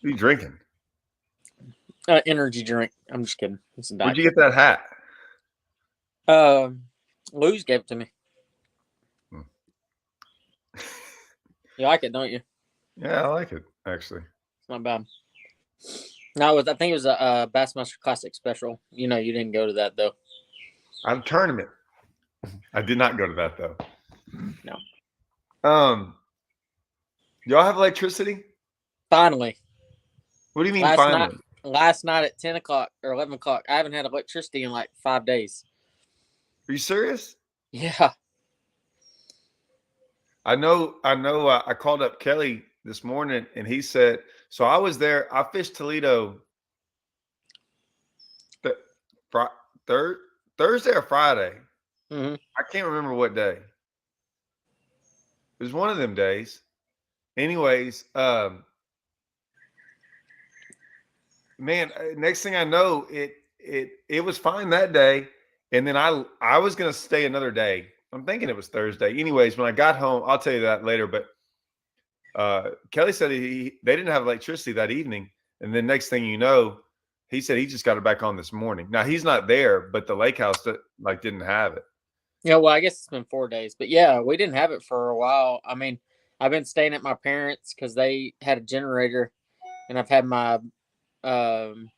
What are you drinking? Energy drink. I'm just kidding. It's a Where'd Diet you get that hat? Coke. Lou's gave it to me. Hmm. You like it, don't you? Yeah, I like it, actually. It's not bad. No, I think it was a Bassmaster Classic special. You didn't go to that though. I'm tournament. I did not go to that though. No. Y'all have electricity? Finally. What do you mean Last night. finally? Last night at 10 o'clock or 11 o'clock. I haven't had electricity in like 5 days. Are you serious? Yeah. I know. I called up Kelly this morning, and he said, so I was there. I fished Toledo Thursday or Friday. Mm-hmm. I can't remember what day. It was one of them days. Anyways, man, next thing I know, it was fine that day, and then I was gonna stay another day. I'm thinking it was Thursday. Anyways, when I got home, I'll tell you that later. But Kelly said they didn't have electricity that evening, and then next thing you know, he said he just got it back on this morning. Now he's not there, but the lake house didn't have it. Yeah, well, I guess it's been 4 days, but yeah, we didn't have it for a while. I mean, I've been staying at my parents because they had a generator, and I've had my um,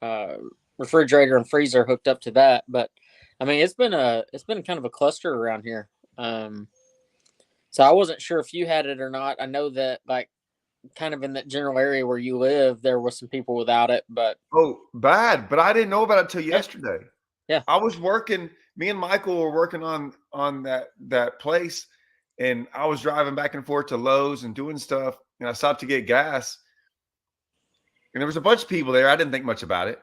uh, refrigerator and freezer hooked up to that. But I mean, it's been kind of a cluster around here. So I wasn't sure if you had it or not. I know that like kind of in that general area where you live, there was some people without it, but bad. But I didn't know about it till yesterday. Yeah. I was working. Me and Michael were working on that place, and I was driving back and forth to Lowe's and doing stuff. And I stopped to get gas, and there was a bunch of people there. I didn't think much about it.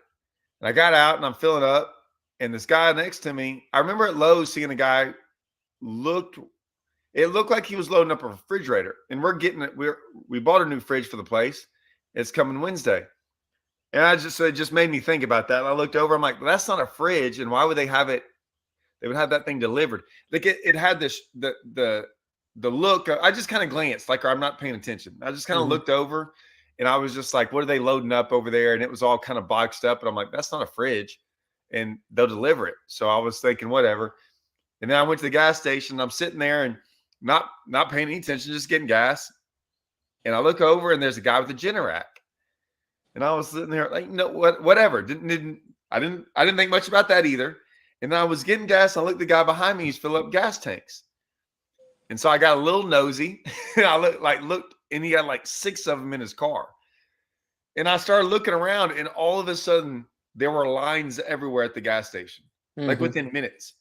And I got out and I'm filling up, and this guy next to me, I remember at Lowe's seeing a guy it looked like he was loading up a refrigerator, and we're getting it. We bought a new fridge for the place. It's coming Wednesday. And it just made me think about that. And I looked over, I'm like, well, that's not a fridge. And why would they have it? They would have that thing delivered. Like it had the look. I just kind of glanced, like I'm not paying attention. I just kind of looked over, and I was just like, what are they loading up over there? And it was all kind of boxed up. And I'm like, that's not a fridge, and they'll deliver it. So I was thinking, whatever. And then I went to the gas station. I'm sitting there and not paying any attention, just getting gas. And I look over, and there's a guy with a Generac. And I was sitting there like, no, whatever. I didn't think much about that either. And then I was getting gas. And I looked at the guy behind me. He's filling up gas tanks. And so I got a little nosy. And I looked, and he had like 6 of them in his car. And I started looking around, and all of a sudden there were lines everywhere at the gas station, like within minutes.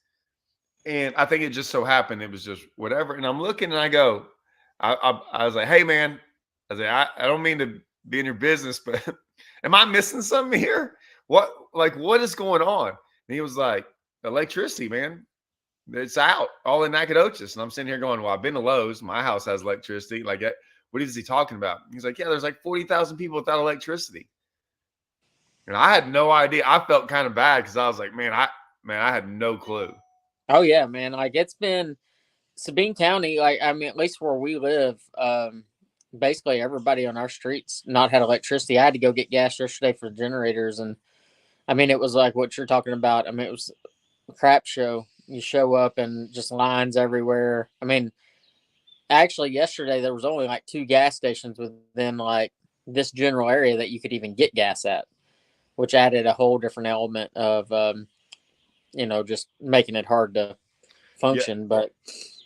And I think it just so happened it was just whatever. And I'm looking, and I go, I was like, hey man, I was like, I don't mean to be in your business, but am I missing something here? What is going on? And he was like, electricity, man. It's out all in Nacogdoches. And I'm sitting here going, well, I've been to Lowe's. My house has electricity. Like, what is he talking about? He's like, yeah, there's like 40,000 people without electricity. And I had no idea. I felt kind of bad because I was like, man, I had no clue. Oh yeah, man. Like it's been Sabine County, like I mean, at least where we live, basically everybody on our streets not had electricity. I had to go get gas yesterday for the generators, and I mean it was like what you're talking about. I mean it was a crap show. You show up and just lines everywhere. I mean, actually yesterday there was only like 2 gas stations within like this general area that you could even get gas at, which added a whole different element of just making it hard to function. Yeah. But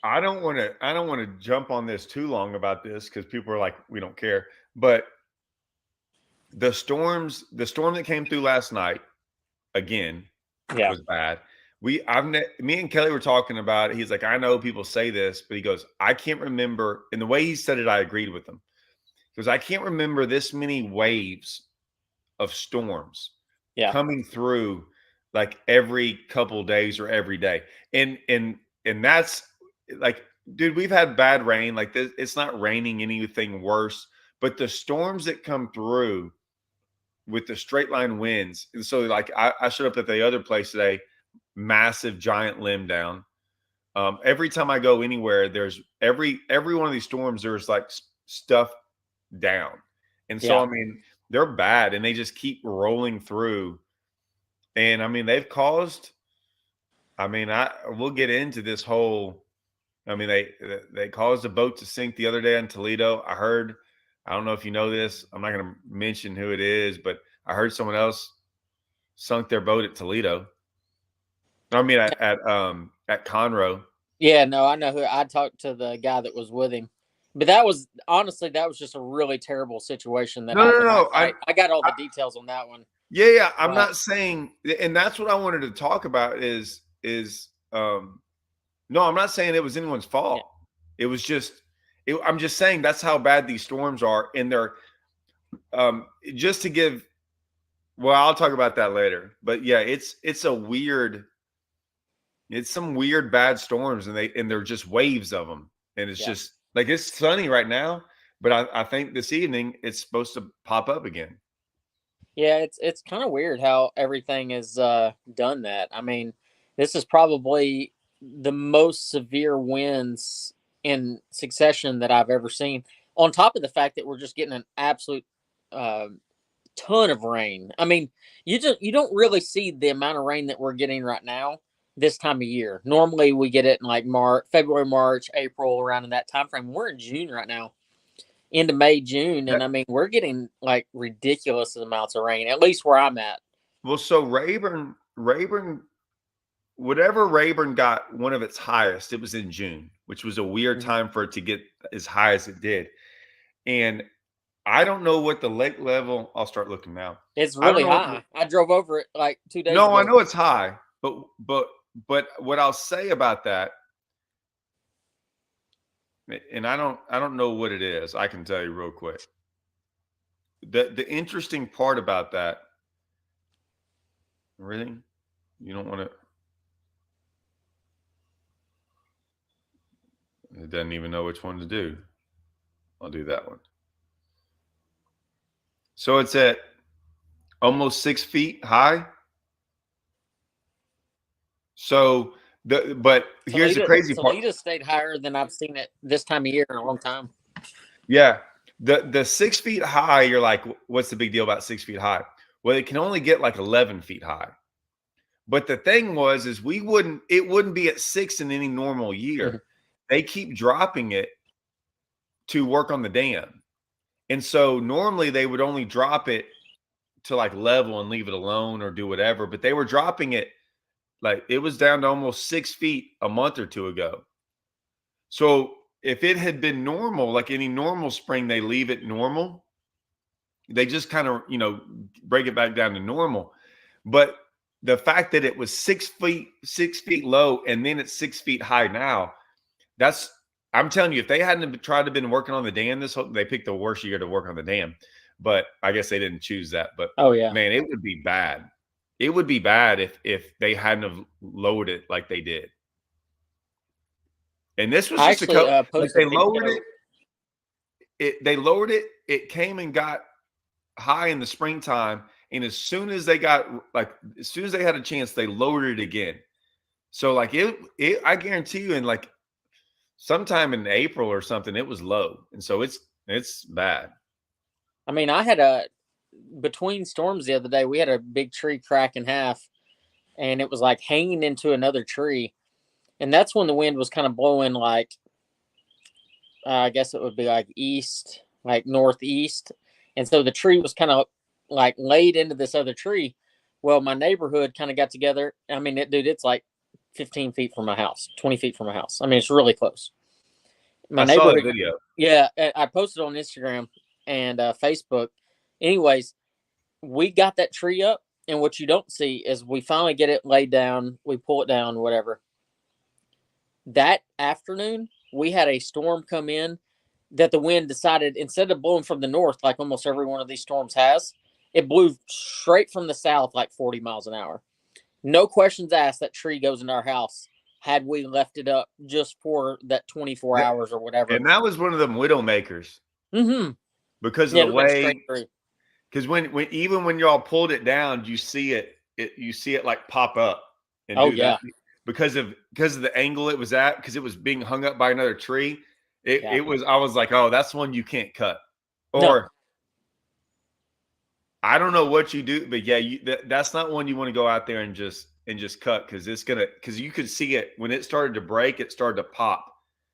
I don't want to jump on this too long about this because people are like, we don't care. But the storm that came through last night again was bad. Me and Kelly were talking about it. He's like, I know people say this, but he goes, I can't remember. And the way he said it, I agreed with him. Because I can't remember this many waves of storms coming through like every couple of days or every day. And that's like, dude, we've had bad rain. Like this, it's not raining anything worse, but the storms that come through with the straight line winds. And so like I showed up at the other place today, massive giant limb down. Every time I go anywhere, there's every one of these storms, there's like stuff down. And so, Yeah. I mean, they're bad and they just keep rolling through. And I mean, they've caused, I mean, we'll get into this whole, I mean, they caused a boat to sink the other day in Toledo. I don't know if you know this. I'm not going to mention who it is, but I heard someone else sunk their boat at Toledo. I mean, at Conroe. Yeah, no, I know who. I talked to the guy that was with him, but that was honestly just a really terrible situation that No, no, happened no. last night. I got all the details on that one. Yeah. I'm But not saying, and that's what I wanted to talk about no, I'm not saying it was anyone's fault. yeah, It was just, I'm just saying that's how bad these storms are. And they're, just to give, well, I'll talk about that later. But yeah, it's some weird bad storms, and they're just waves of them. And it's just like, it's sunny right now, but I think this evening it's supposed to pop up again. yeah, it's kind of weird how everything is done that. I mean, this is probably the most severe winds in succession that I've ever seen. On top of the fact that we're just getting an absolute uh, ton of rain. I mean, you don't really see the amount of rain that we're getting right now this time of year. Normally we get it in like February, March, April, around in that time frame. We're in June right now, into May, June, and I mean we're getting like ridiculous amounts of rain, at least where I'm at. Well, so whatever Rayburn got one of its highest, it was in June, which was a weird time for it to get as high as it did. And I don't know what the lake level. I'll start looking now. It's I don't really know high. I drove over it like 2 days No, ago. I know it's high, but what I'll say about that, and I don't know what it is. I can tell you real quick. The interesting part about that, really, you don't want to. It doesn't even know which one to do. I'll do that one. So it's at almost 6 feet high. So but here's the crazy part. Toledo stayed higher than I've seen it this time of year in a long time. Yeah. The 6 feet high, you're like, what's the big deal about 6 feet high? Well, it can only get like 11 feet high. But the thing is it wouldn't be at 6 in any normal year. Mm-hmm. They keep dropping it to work on the dam. And so normally they would only drop it to like level and leave it alone or do whatever, but they were dropping it like it was down to almost 6 feet a month or two ago. So if it had been normal, like any normal spring, they leave it normal. They just kind of, break it back down to normal. But the fact that it was 6 feet low and then it's 6 feet high now, I'm telling you, if they hadn't tried to been working on the dam they picked the worst year to work on the dam. But I guess they didn't choose that. But man, it would be bad. It would be bad if they hadn't have lowered it like they did. And this was just they lowered it. They lowered it. It came and got high in the springtime, and as soon as they had a chance, they lowered it again. So like I guarantee you, in like sometime in April or something, it was low, and so it's bad. I mean, I had between storms the other day, we had a big tree crack in half, and it was like hanging into another tree. And that's when the wind was kind of blowing like, I guess it would be like east, like northeast. And so the tree was kind of like laid into this other tree. Well, my neighborhood kind of got together. I mean, it's like 15 feet from my house, 20 feet from my house. I mean, it's really close. I saw the video. Yeah, I posted on Instagram and Facebook. Anyways, we got that tree up, and what you don't see is we finally get it laid down. We pull it down, whatever. That afternoon, we had a storm come in that the wind decided, instead of blowing from the north, like almost every one of these storms has, it blew straight from the south, like 40 miles an hour. No questions asked, that tree goes into our house. Had we left it up just for that 24 hours or whatever. And that was one of them widowmakers. Mm-hmm. Because of the way, because when y'all pulled it down, you see it like pop up. And that. Because of the angle it was at, because it was being hung up by another tree. I was like, oh, that's one you can't cut. Or I don't know what you do, but yeah, that's not one you want to go out there and just cut, because you could see it when it started to break, it started to pop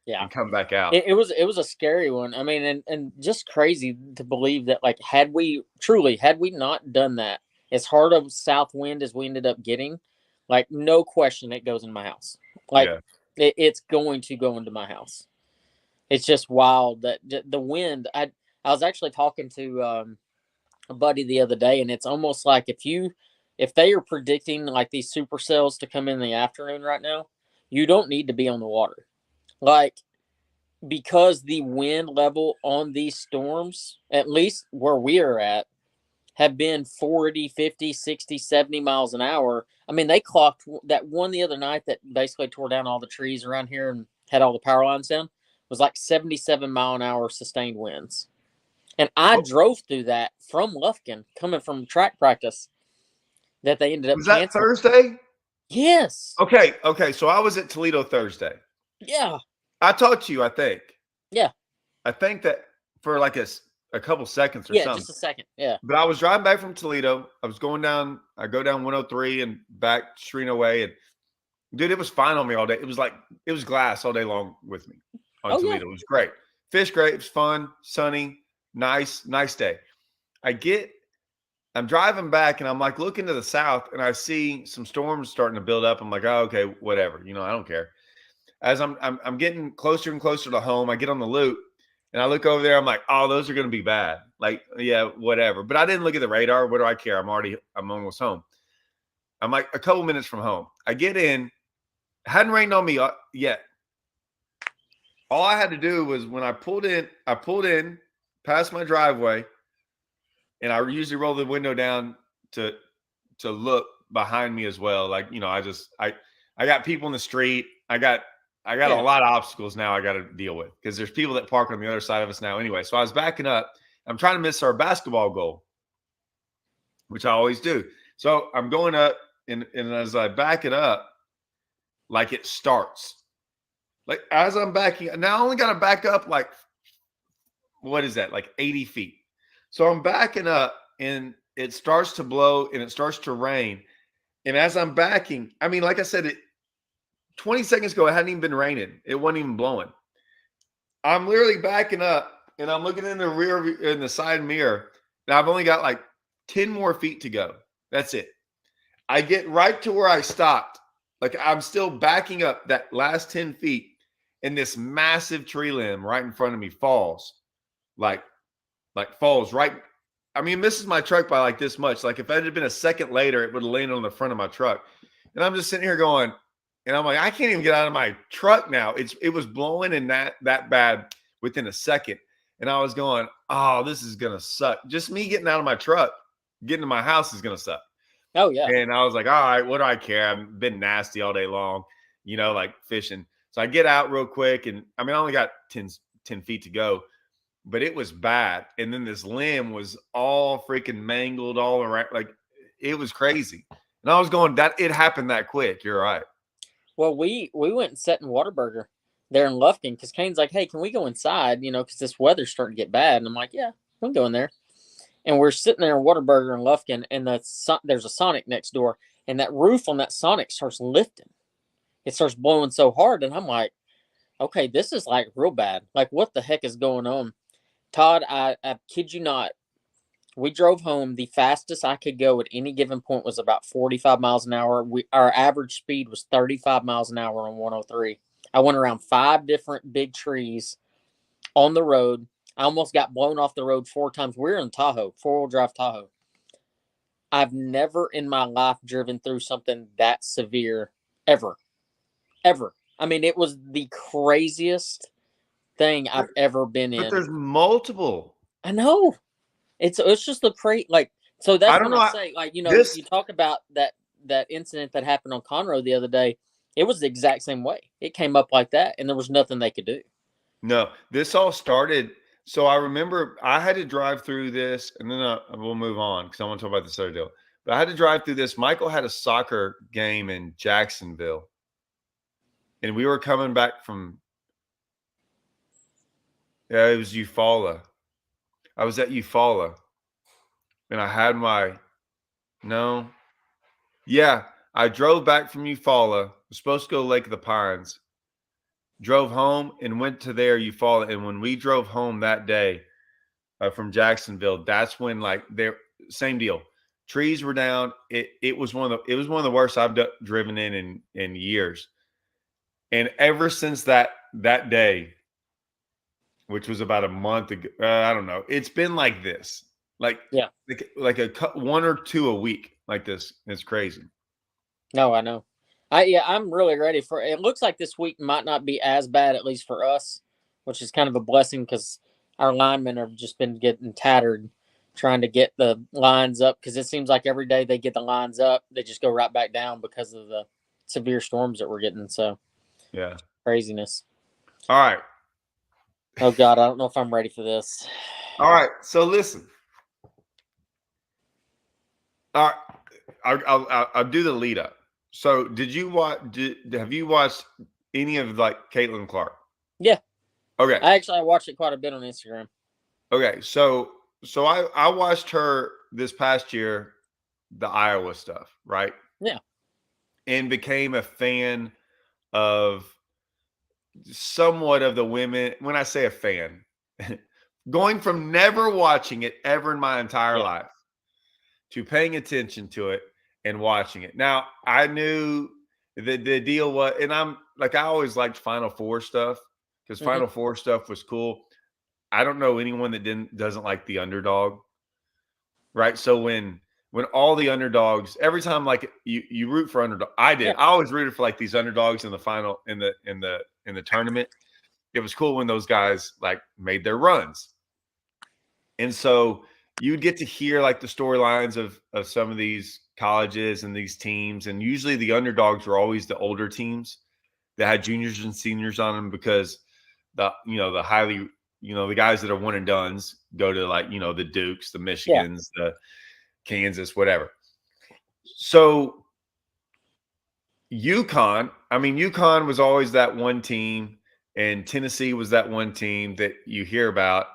Yeah. and come back out. It was a scary one. I mean, and just crazy to believe that, like, had we not done that, as hard of south wind as we ended up getting, like, no question it goes in my house. Like, Yeah. it's going to go into my house. It's just wild that the wind. I was actually talking to a buddy the other day, and it's almost like if they are predicting like these supercells to come in the afternoon right now, you don't need to be on the water. Like, because the wind level on these storms, at least where we are at, have been 40, 50, 60, 70 miles an hour. I mean, they clocked that one the other night that basically tore down all the trees around here and had all the power lines down, was like 77 mile an hour sustained winds. And I What drove through that from Lufkin, coming from track practice, that they ended up was that, canceling. Thursday? Yes. Okay. So I was at Toledo Thursday. Yeah. I talked to you, I think. Yeah. I think that for like a couple seconds or Yeah. something. Just a second. Yeah. But I was driving back from Toledo. I was going down. I go down 103 and back Shrino Way, and dude, it was fine on me all day. It was glass all day long with me on Oh, Toledo. yeah. It was great. Fish great. It was fun, sunny, nice day. I'm driving back, and I'm like looking to the south, and I see some storms starting to build up. I'm like, oh, okay, whatever. I don't care. As I'm getting closer and closer to home, I get on the loop, and I look over there. I'm like, oh, those are going to be bad. Like, yeah, whatever. But I didn't look at the radar. What do I care? I'm almost home. I'm like a couple minutes from home. I get in. It hadn't rained on me yet. All I had to do was when I pulled in past my driveway, and I usually roll the window down to look behind me as well. Like, I got people in the street. I got a lot of obstacles now I got to deal with, because there's people that park on the other side of us now anyway. So I was backing up. I'm trying to miss our basketball goal, which I always do. So I'm going up, and as I back it up, like, it starts. Like, as I'm backing, now I only got to back up like, what is that? Like 80 feet. So I'm backing up, and it starts to blow, and it starts to rain. And as I'm backing, I mean, like I said, 20 seconds ago, it hadn't even been raining. It wasn't even blowing. I'm literally backing up, and I'm looking in the side mirror. Now I've only got like 10 more feet to go. That's it. I get right to where I stopped. Like, I'm still backing up that last 10 feet, and this massive tree limb right in front of me falls. Like falls right. I mean, misses my truck by like this much. Like, if it had been a second later, it would have landed on the front of my truck. And I'm just sitting here going, and I'm like, I can't even get out of my truck now. It was blowing in that bad within a second. And I was going, oh, this is going to suck. Just me getting out of my truck, getting to my house is going to suck. Oh, yeah. And I was like, all right, what do I care? I've been nasty all day long, like fishing. So I get out real quick, and I mean, I only got 10 feet to go, but it was bad. And then this limb was all freaking mangled all around. Like, it was crazy. And I was going, it happened that quick. You're right. Well, we went and sat in Whataburger there in Lufkin, because Kane's like, hey, can we go inside? Because this weather's starting to get bad. And I'm like, yeah, we can go in there. And we're sitting there in Whataburger in Lufkin, and there's a Sonic next door, and that roof on that Sonic starts lifting. It starts blowing so hard, and I'm like, okay, this is like real bad. Like, what the heck is going on? Todd, I kid you not, we drove home. The fastest I could go at any given point was about 45 miles an hour. Our average speed was 35 miles an hour on 103. I went around 5 different big trees on the road. I almost got blown off the road 4 times. We're in Tahoe, 4-wheel drive Tahoe. I've never in my life driven through something that severe ever. I mean, it was the craziest thing I've ever been But in. there's multiple. I know. It's just the crazy, like, so that's when I say, like, you talk about that incident that happened on Conroe the other day. It was the exact same way. It came up like that, and there was nothing they could do. No, this all started. So I remember I had to drive through this, and then we'll move on because I want to talk about this other deal. But I had to drive through this. Michael had a soccer game in Jacksonville, and we were coming back from, it was Eufaula. I was at Eufaula. and I had no, yeah, I drove back from Eufaula. Was supposed to go to Lake of the Pines. Drove home and went to there, Eufaula. And when we drove home that day from Jacksonville, that's when like same deal. Trees were down. It was one of the worst I've driven in years. And ever since that day, which was about a month ago, I don't know. It's been like this, like Yeah. like one or two a week like this. It's crazy. No, I know. I'm really ready for it. It looks like this week might not be as bad, at least for us, which is kind of a blessing because our linemen have just been getting tattered trying to get the lines up because it seems like every day they get the lines up, they just go right back down because of the severe storms that we're getting. So Yeah. craziness. All right. Oh God, I don't know if I'm ready for this. All right. So listen. All right. I'll do the lead up. So did you watch? Have you watched any of like Caitlyn Clark? Yeah. Okay. I watched it quite a bit on Instagram. Okay. So I watched her this past year, the Iowa stuff, right? Yeah. And became a fan of somewhat of the women. When I say a fan, going from never watching it ever in my entire Yeah. life to paying attention to it and watching it. Now, I knew the deal was, and I'm like, I always liked Final Four stuff because Mm-hmm. Final Four stuff was cool. I don't know anyone that doesn't like the underdog, right? So when all the underdogs, every time like you root for underdog, I did. Yeah. I always rooted for like these underdogs in the final in the tournament. It was cool when those guys like made their runs, and so you'd get to hear like the storylines of some of these colleges and these teams, and usually the underdogs were always the older teams that had juniors and seniors on them because the highly the guys that are one and dones go to like the Dukes, the Michigans, the Kansas, whatever. So UConn was always that one team, and Tennessee was that one team that you hear about.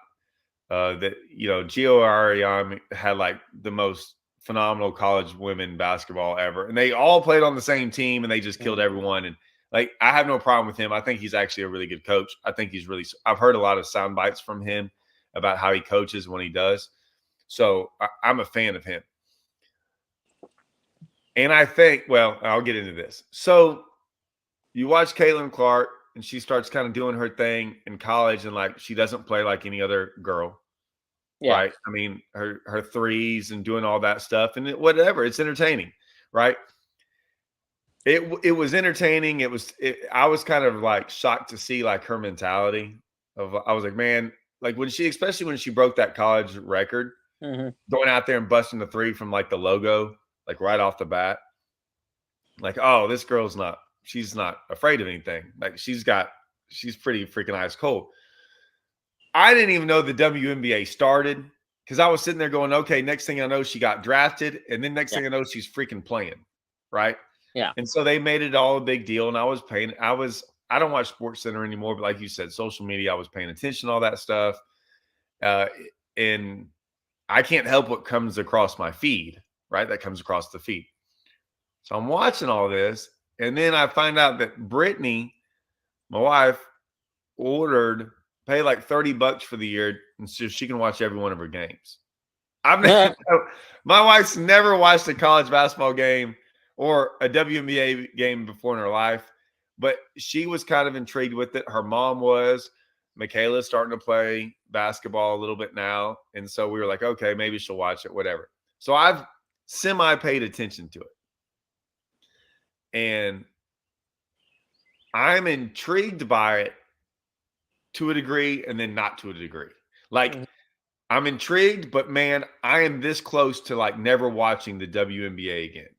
That Gio Ariam had like the most phenomenal college women basketball ever, and they all played on the same team, and they just killed everyone. And like, I have no problem with him. I think he's actually a really good coach. I think he's really. I've heard a lot of sound bites from him about how he coaches when he does. So I'm a fan of him. And I think, well, I'll get into this. So you watch Caitlyn Clark, and she starts kind of doing her thing in college, and like she doesn't play like any other girl. Yeah. Right. I mean, her threes and doing all that stuff and whatever. It's entertaining. Right. It was entertaining. I was kind of like shocked to see like her mentality I was like, man, like especially when she broke that college record, going out there and busting the three from like the logo, like right off the bat. Like, oh, this girl's she's not afraid of anything. Like she's pretty freaking ice cold. I didn't even know the WNBA started because I was sitting there going, okay, next thing I know, she got drafted. And then next thing I know, she's freaking playing. Right. Yeah. And so they made it all a big deal. And I don't watch Sports Center anymore, but like you said, social media, I was paying attention to all that stuff. And I can't help what comes across my feed, right? That comes across the feed. So I'm watching all this. And then I find out that Brittany, my wife, pay like $30 for the year, and so she can watch every one of her games. My wife's never watched a college basketball game or a WNBA game before in her life, but she was kind of intrigued with it. Her mom was. Michaela's starting to play basketball a little bit now, and so we were like, okay, maybe she'll watch it, whatever. So I've semi paid attention to it, and I'm intrigued by it to a degree and then not to a degree. Like, I'm intrigued, but man, I am this close to like never watching the WNBA again.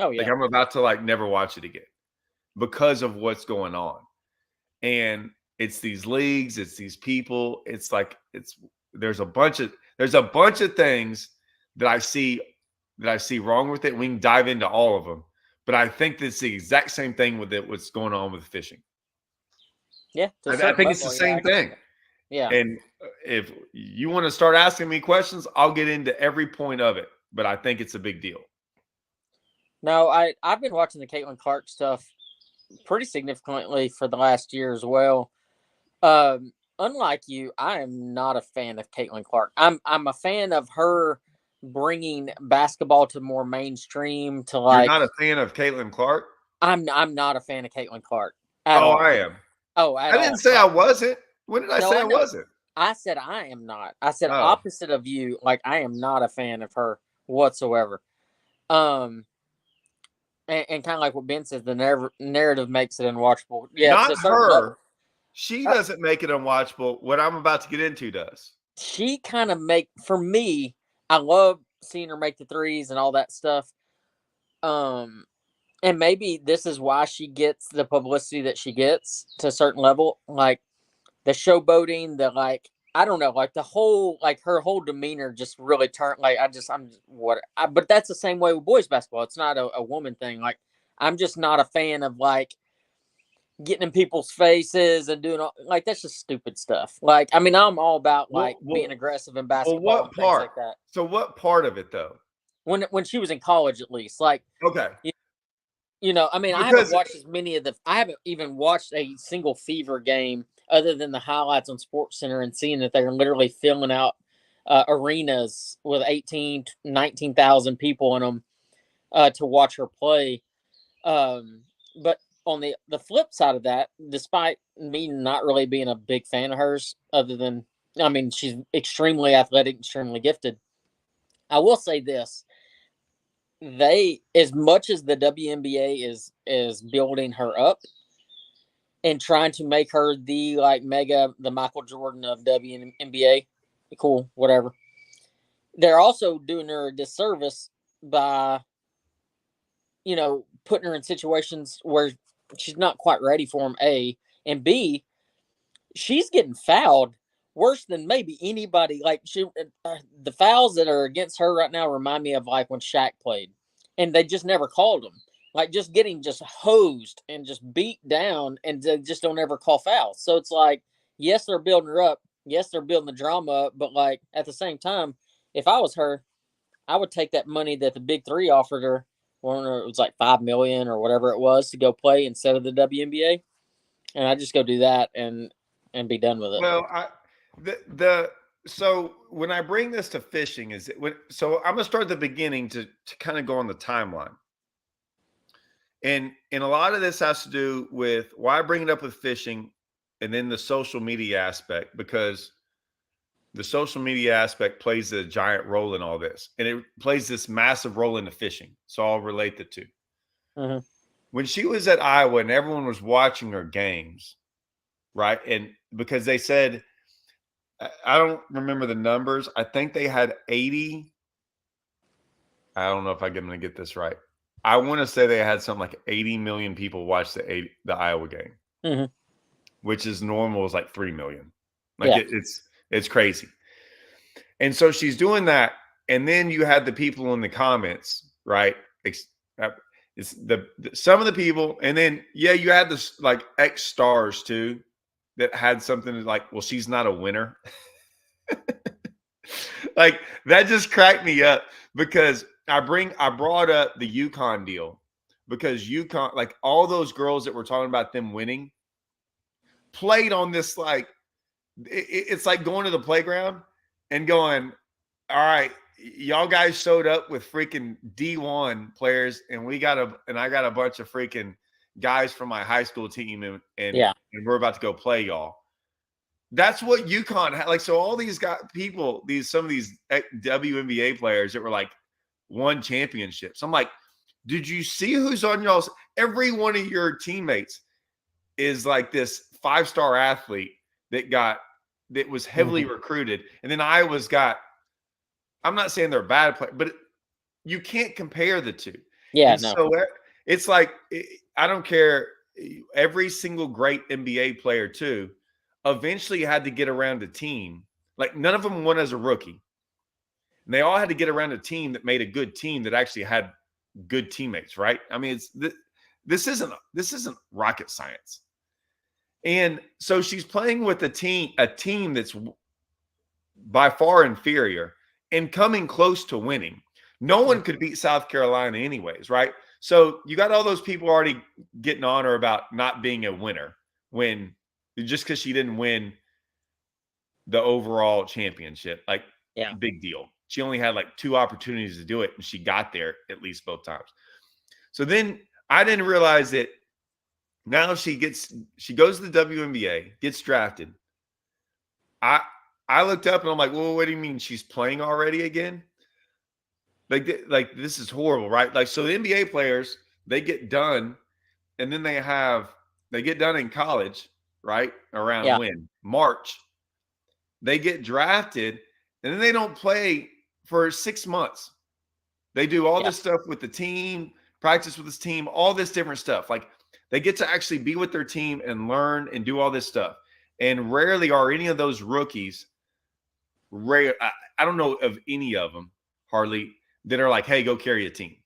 Oh yeah. Like I'm about to like never watch it again because of what's going on. And it's these leagues, it's these people, there's a bunch of things that I see wrong with it. We can dive into all of them. But I think it's the exact same thing with what's going on with fishing. Yeah. I think it's the same thing. Yeah. And if you want to start asking me questions, I'll get into every point of it. But I think it's a big deal. No, I've been watching the Caitlyn Clark stuff pretty significantly for the last year as well. Unlike you, I am not a fan of Caitlyn Clark. I'm a fan of her bringing basketball to more mainstream. To You're like, not a fan of Caitlyn Clark? I'm not a fan of Caitlyn Clark at Oh, all. I am. Oh, at I didn't all. say I Like, wasn't. When did I no, say I I know. wasn't? I said I am not. I said Oh, opposite of you. Like, I am not a fan of her whatsoever. Um, and kind of like what Ben says, the narrative makes it unwatchable. Yeah, to not a certain level. her. She doesn't make it unwatchable. What I'm about to get into does. She kind of make for me. I love seeing her make the threes and all that stuff. Um, and maybe this is why she gets the publicity that she gets to a certain level, like the showboating, the like. I don't know, like the whole, like her whole demeanor just really turned. Like I'm just, what. But that's the same way with boys basketball. It's not a woman thing. Like I'm just not a fan of like getting in people's faces and doing all, like that's just stupid stuff. Like I mean, I'm all about like Well, being well, aggressive in well, basketball what and things part? like that. So, what part of it though? When she was in college, at least, like Okay, you know, I mean, I haven't because watched as many of the. I haven't even watched a single Fever game other than the highlights on Sports Center and seeing that they're literally filling out arenas with 18, 19,000 people in them to watch her play. But on the flip side of that, despite me not really being a big fan of hers, other than I mean, she's extremely athletic, extremely gifted. I will say this: they, as much as the WNBA is building her up and trying to make her the like mega, the Michael Jordan of WNBA, cool, whatever. They're also doing her a disservice by putting her in situations where she's not quite ready for them. A and B, she's getting fouled worse than maybe anybody. Like the fouls that are against her right now remind me of like when Shaq played, and they just never called them. Like just getting just hosed and just beat down, and they just don't ever call fouls. So it's like, yes, they're building her up. Yes, they're building the drama up, but like at the same time, if I was her, I would take that money that the Big Three offered her. It was like 5 million or whatever it was to go play instead of the WNBA, and I just go do that and be done with it. well, the so when I bring this to fishing, is it when so I'm gonna start at the beginning to kind of go on the timeline. And a lot of this has to do with why I bring it up with fishing and then the social media aspect, because the social media aspect plays a giant role in all this. And it plays this massive role into fishing. So I'll relate the two. Mm-hmm. When she was at Iowa and everyone was watching her games, right? And because they said, I don't remember the numbers. I think they had 80. I don't know if I'm going to get this right. I want to say they had something like 80 million people watch the Iowa game, Mm-hmm. which is normal is like 3 million. Like Yeah. it's crazy. And so she's doing that. And then you had the people in the comments, right? It's some of the people, and then you had this like ex stars too that had something like, well, she's not a winner. Like that just cracked me up because I brought up the UConn deal because UConn, like all those girls that were talking about them winning, played on this like it's like going to the playground and going, all right, y'all guys showed up with freaking D1 players, and I got a bunch of freaking guys from my high school team, and we're about to go play y'all. That's what UConn had. Like, so all these some of these WNBA players that were like won championships. I'm like, did you see who's on y'all's? Every one of your teammates is like this 5-star athlete that was heavily recruited. And then Iowa's got, I'm not saying they're bad players, but you can't compare the two. Yeah, And no. so it's like, I don't care. Every single great NBA player too, eventually had to get around a team. Like none of them won as a rookie. And they all had to get around a team that made a good team that actually had good teammates, right? I mean, this isn't rocket science. And so she's playing with a team that's by far inferior and coming close to winning. No one could beat South Carolina anyways, right? So you got all those people already getting on her about not being a winner when just because she didn't win the overall championship. Like, Yeah. big deal. She only had like 2 opportunities to do it, and she got there at least both times. So then I didn't realize that now she goes to the WNBA, gets drafted. I looked up and I'm like, well, what do you mean she's playing already again? Like this is horrible, right? Like, so the NBA players, they get done, and then they get done in college, right? Around when? March. They get drafted, and then they don't play for 6 months. They do all this stuff with the team, practice with this team, all this different stuff. Like, they get to actually be with their team and learn and do all this stuff. And rarely are any of those rookies I don't know of any of them hardly that are like, hey, go carry a team.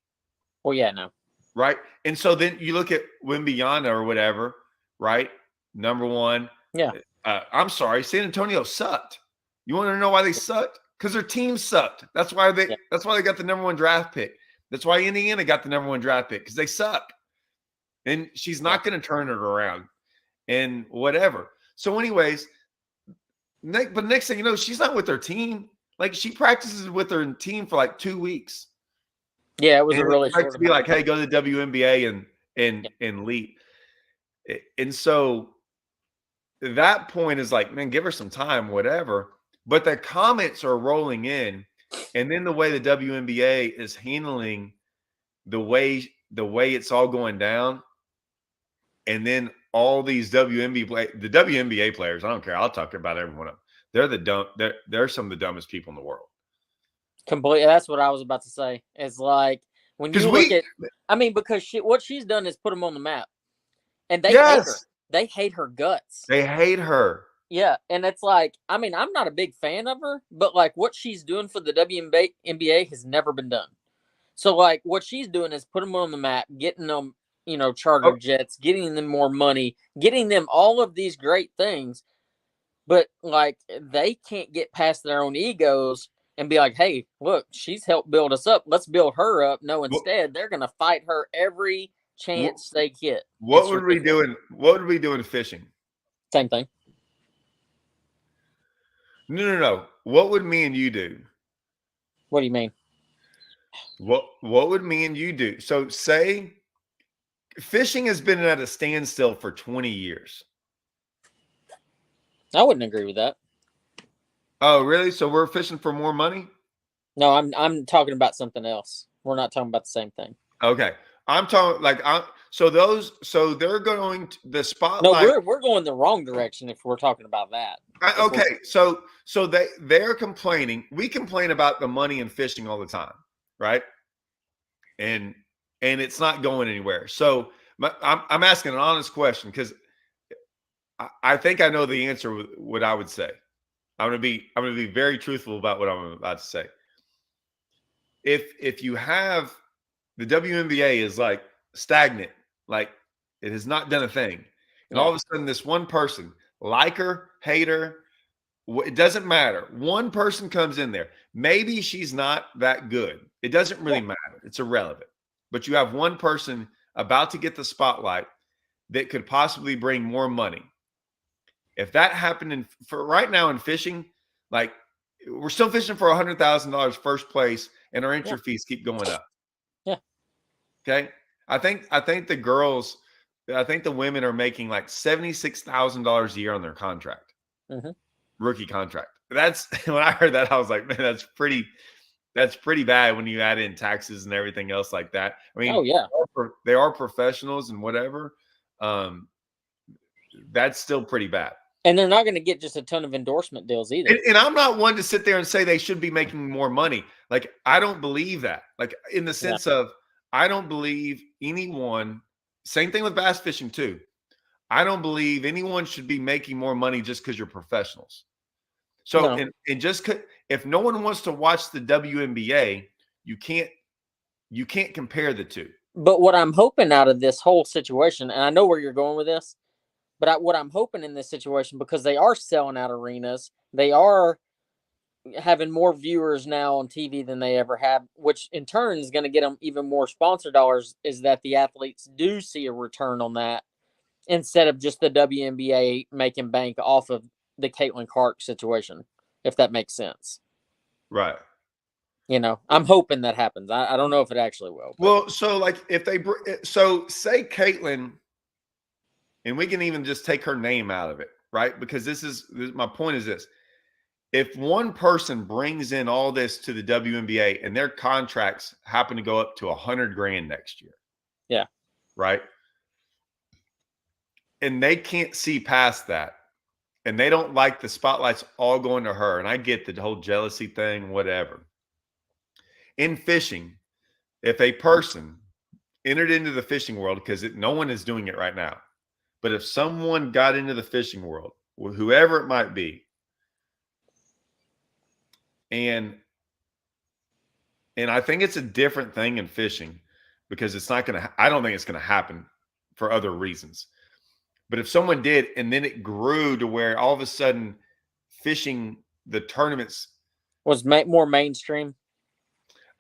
Well, yeah, no. Right. And so then you look at Wimbyana or whatever, right? Number 1. Yeah. I'm sorry, San Antonio sucked. You want to know why they sucked? Because their team sucked. That's why they got the number 1 draft pick. That's why Indiana got the number 1 draft pick, because they suck. And she's not going to turn it around and whatever. So anyways, but next thing you know, she's not with her team. Like, she practices with her team for like 2 weeks. Yeah, it was a really short. To be like, hey, go to the WNBA and lead. And so that point is like, man, give her some time, whatever. But the comments are rolling in, and then the way the WNBA is handling the way it's all going down, and then all these the WNBA players, I don't care. I'll talk about every one of them. They're some of the dumbest people in the world. Completely. That's what I was about to say. It's like when you look at, I mean, because what she's done is put them on the map, and they hate her. They hate her guts. They hate her. Yeah, and it's like, I mean, I'm not a big fan of her, but like what she's doing for the WNBA has never been done. So like what she's doing is put them on the map, getting them, charter jets, getting them more money, getting them all of these great things. But like they can't get past their own egos and be like, hey, look, she's helped build us up. Let's build her up. No, instead, they're going to fight her every chance they get. What would we do in fishing? Same thing. No. What would me and you do? What do you mean? What would me and you do? So say fishing has been at a standstill for 20 years. I wouldn't agree with that. Oh, really? So we're fishing for more money? No, I'm talking about something else. We're not talking about the same thing. Okay. I'm talking so they're going to the spotlight. No, we're going the wrong direction if we're talking about that. Okay. So they're complaining. We complain about the money in fishing all the time, right? And it's not going anywhere. So I'm asking an honest question, because I think I know the answer. What I would say, I'm gonna be very truthful about what I'm about to say. If you have the WNBA is like stagnant, like it has not done a thing, and all of a sudden this one person, like her, hate her, it doesn't matter. One person comes in there. Maybe she's not that good. It doesn't really matter. It's irrelevant. But you have one person about to get the spotlight that could possibly bring more money. If that happened for right now in fishing, like we're still fishing for $100,000 first place, and our entry fees keep going up. Yeah. Okay. I think the girls, I think the women are making like $76,000 a year on their contract, rookie contract. That's when I heard that, I was like, man, that's pretty bad when you add in taxes and everything else like that. I mean, they are professionals and whatever. That's still pretty bad. And they're not going to get just a ton of endorsement deals either. And I'm not one to sit there and say they should be making more money. Like, I don't believe that. Like, in the sense of, I don't believe anyone, same thing with bass fishing too. I don't believe anyone should be making more money just because you're professionals. So, and just if no one wants to watch the WNBA, you can't compare the two. But what I'm hoping out of this whole situation, and I know where you're going with this, But what I'm hoping in this situation, because they are selling out arenas, they are having more viewers now on TV than they ever have, which in turn is going to get them even more sponsor dollars, is that the athletes do see a return on that instead of just the WNBA making bank off of the Caitlyn Clark situation, if that makes sense. Right. I'm hoping that happens. I don't know if it actually will. But. Well, so like if they say Caitlyn, and we can even just take her name out of it, right? Because my point is this. If one person brings in all this to the WNBA and their contracts happen to go up to $100,000 next year. Yeah. Right. And they can't see past that. And they don't like the spotlights all going to her. And I get the whole jealousy thing, whatever. In fishing, if a person entered into the fishing world, because no one is doing it right now, but if someone got into the fishing world, whoever it might be, and I think it's a different thing in fishing because it's not going to, I don't think it's going to happen for other reasons. But if someone did, and then it grew to where all of a sudden fishing, the tournaments was more mainstream.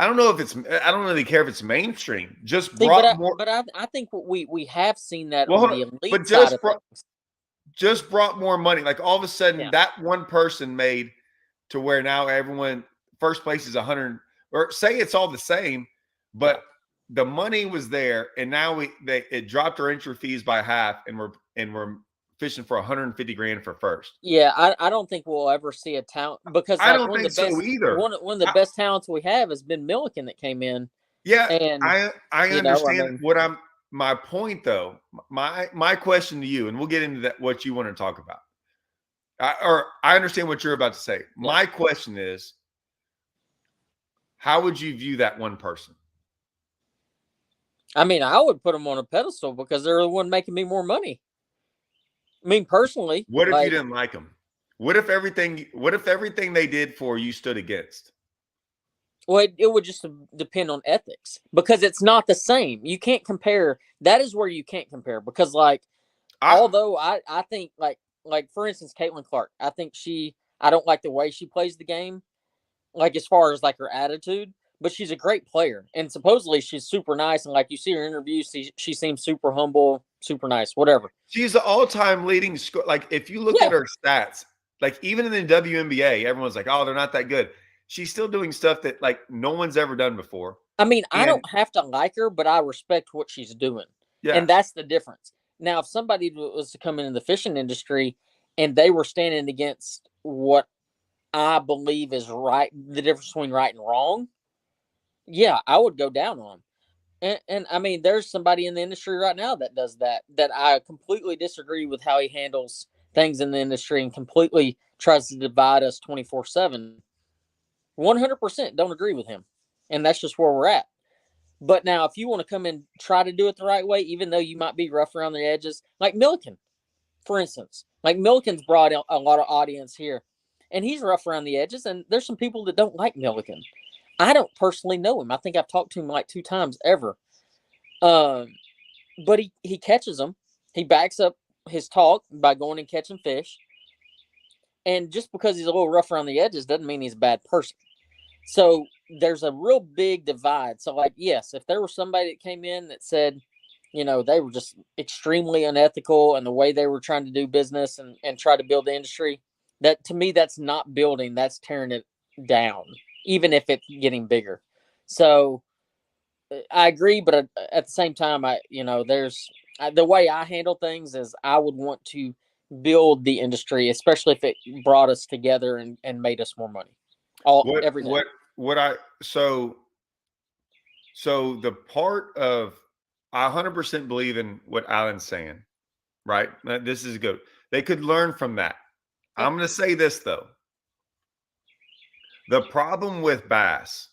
I don't really care if it's mainstream. Just See, brought more. But I think we have seen that Well, on the elite side of things. Just brought more money. Like all of a sudden, that one person made to where now everyone first place is 100, or say it's all the same, but the money was there, and now it dropped our entry fees by half, and we're fishing for $150,000 for first. Yeah, I don't think we'll ever see a talent because I don't think so either. One of the best talents we have has been Milliken that came in. Yeah, and I understand my point though. My question to you, and we'll get into that what you want to talk about. I understand what you're about to say. Yeah. My question is, how would you view that one person? I mean, I would put them on a pedestal because they're the one making me more money. I mean, personally. What if you didn't like them? What if everything they did for you stood against? Well, it would just depend on ethics because it's not the same. You can't compare. That is where you can't compare because, although I think like for instance, Caitlyn Clark, I think I don't like the way she plays the game, like as far as like her attitude, but she's a great player and supposedly she's super nice. And like you see her interviews, she seems super humble, super nice, whatever. She's the all-time leading score. Like if you look at her stats, like even in the WNBA, everyone's like, oh, they're not that good. She's still doing stuff that like no one's ever done before. I mean, I don't have to like her, but I respect what she's doing. Yeah. And that's the difference. Now, if somebody was to come into the fishing industry and they were standing against what I believe is right, the difference between right and wrong, yeah, I would go down on them. And I mean, there's somebody in the industry right now that does that I completely disagree with how he handles things in the industry and completely tries to divide us 24/7. 100% don't agree with him. And that's just where we're at. But now, if you want to come and try to do it the right way, even though you might be rough around the edges, like Milliken, for instance, like Milliken's brought a lot of audience here, and he's rough around the edges. And there's some people that don't like Milliken. I don't personally know him. I think I've talked to him like 2 times ever. But he catches them. He backs up his talk by going and catching fish. And just because he's a little rough around the edges doesn't mean he's a bad person. So there's a real big divide. So like, yes, if there was somebody that came in that said, they were just extremely unethical and the way they were trying to do business and try to build the industry, that to me, that's not building, that's tearing it down, even if it's getting bigger. So I agree. But at the same time, there's the way I handle things is I would want to build the industry, especially if it brought us together and made us more money. So the part of I 100% believe in what Alan's saying, right? This is good. They could learn from that. Yeah. I'm going to say this though. The problem with bass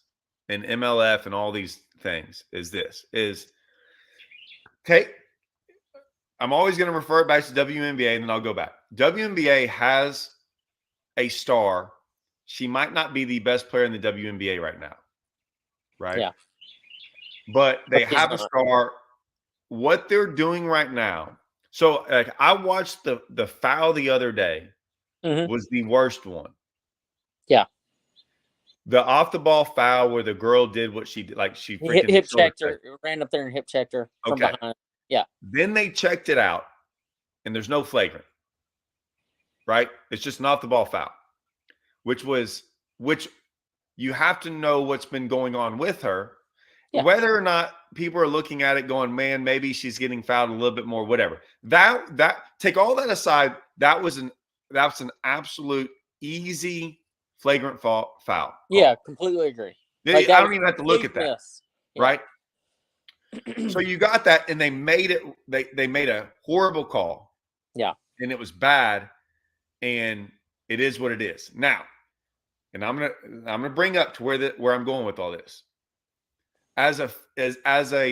and MLF and all these things is okay. I'm always going to refer it back to WNBA and then I'll go back. WNBA has a star. She might not be the best player in the WNBA right now. Right? Yeah. But they have a star. What they're doing right now, So like I watched the foul the other day Mhm. was the worst one. Yeah. The off the ball foul where the girl did what she did, like she He hip, freaking hip killed checked her face. her, ran up there and hip checked her from Okay. behind. Yeah. Then they checked it out and there's no flagrant, right? It's just an off the ball foul, which you have to know what's been going on with her, Yeah. whether or not people are looking at it going, man, maybe she's getting fouled a little bit more, whatever. That take all that aside, that's an absolute easy flagrant foul Yeah. call. Completely agree. I Like that don't was even have to a look complete at that, miss. Yeah. right? So you got that, and they made it. They made a horrible call, Yeah. and it was bad, and it is what it is now. And I'm gonna bring up to where I'm going with all this. As a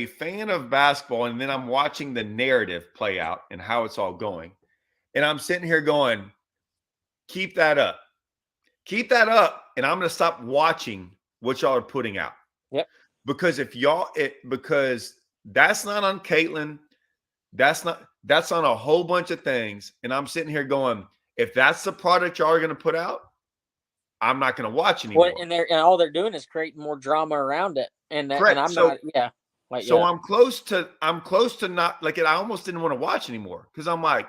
fan of basketball, and then I'm watching the narrative play out and how it's all going, and I'm sitting here going, keep that up, and I'm gonna stop watching what y'all are putting out. Yep. Because because that's not on Caitlyn, that's on a whole bunch of things, and I'm sitting here going, if that's the product y'all are gonna put out, I'm not gonna watch What anymore. and all they're doing is creating more drama around it, and Correct. I'm not. Yeah. Like So yeah. I'm close to not like it. I almost didn't want to watch anymore because I'm like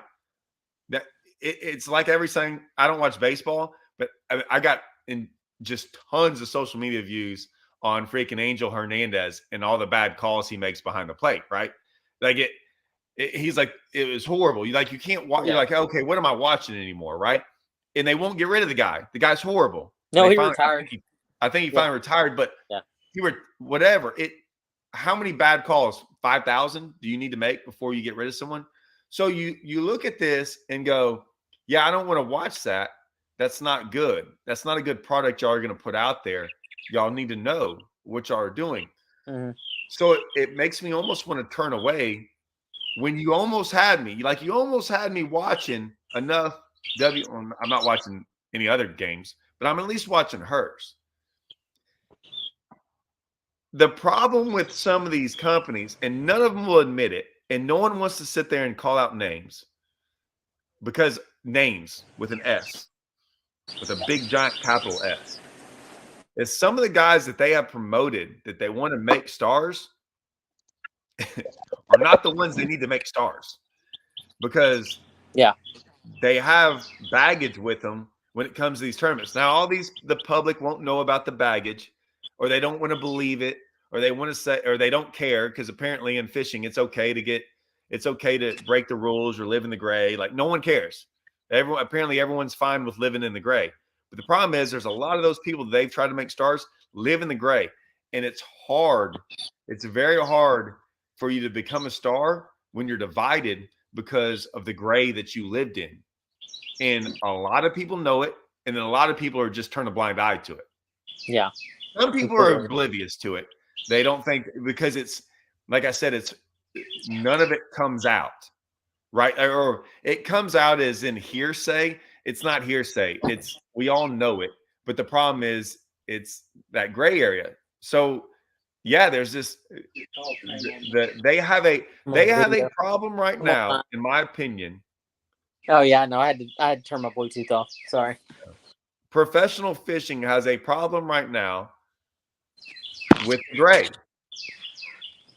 that. It's like everything. I don't watch baseball, but I got in just tons of social media views on freaking Angel Hernandez and all the bad calls he makes behind the plate. Right? Like he's like it was horrible. You can't watch. You're Yeah. like, okay, what am I watching anymore? Right? And they won't get rid of the guy. The guy's horrible. No, And they he finally, retired. I think he Yeah. finally retired, but Yeah. he were whatever. How many bad calls? 5,000 do you need to make before you get rid of someone? So you look at this and go, yeah, I don't want to watch that. That's not good. That's not a good product y'all are going to put out there. Y'all need to know what y'all are doing. Mhm. So it makes me almost want to turn away when you almost had me. Like you almost had me watching enough I'm not watching any other games, but I'm at least watching hers. The problem with some of these companies, and none of them will admit it, and no one wants to sit there and call out names because names with an S, with a big giant capital S, is some of the guys that they have promoted that they want to make stars are not the ones they need to make stars because Yeah. they have baggage with them when it comes to these tournaments. Now, the public won't know about the baggage, or they don't want to believe it, or they want to say, or they don't care because apparently in fishing, it's okay to break the rules or live in the gray. Like no one cares. Apparently everyone's fine with living in the gray. But the problem is there's a lot of those people that they've tried to make stars live in the gray. And it's hard. It's very hard for you to become a star when you're divided because of the gray that you lived in. And a lot of people know it. And then a lot of people are just turn a blind eye to it. Yeah. Some people are oblivious to it. They don't think because it's like I said, it's none of it comes out, right? Or it comes out as in hearsay. It's not hearsay. It's we all know it. But the problem is it's that gray area. So yeah, there's this they have a problem right now, in my opinion. Oh yeah, no, I had to turn my Bluetooth off. Sorry. Professional fishing has a problem right now with gray.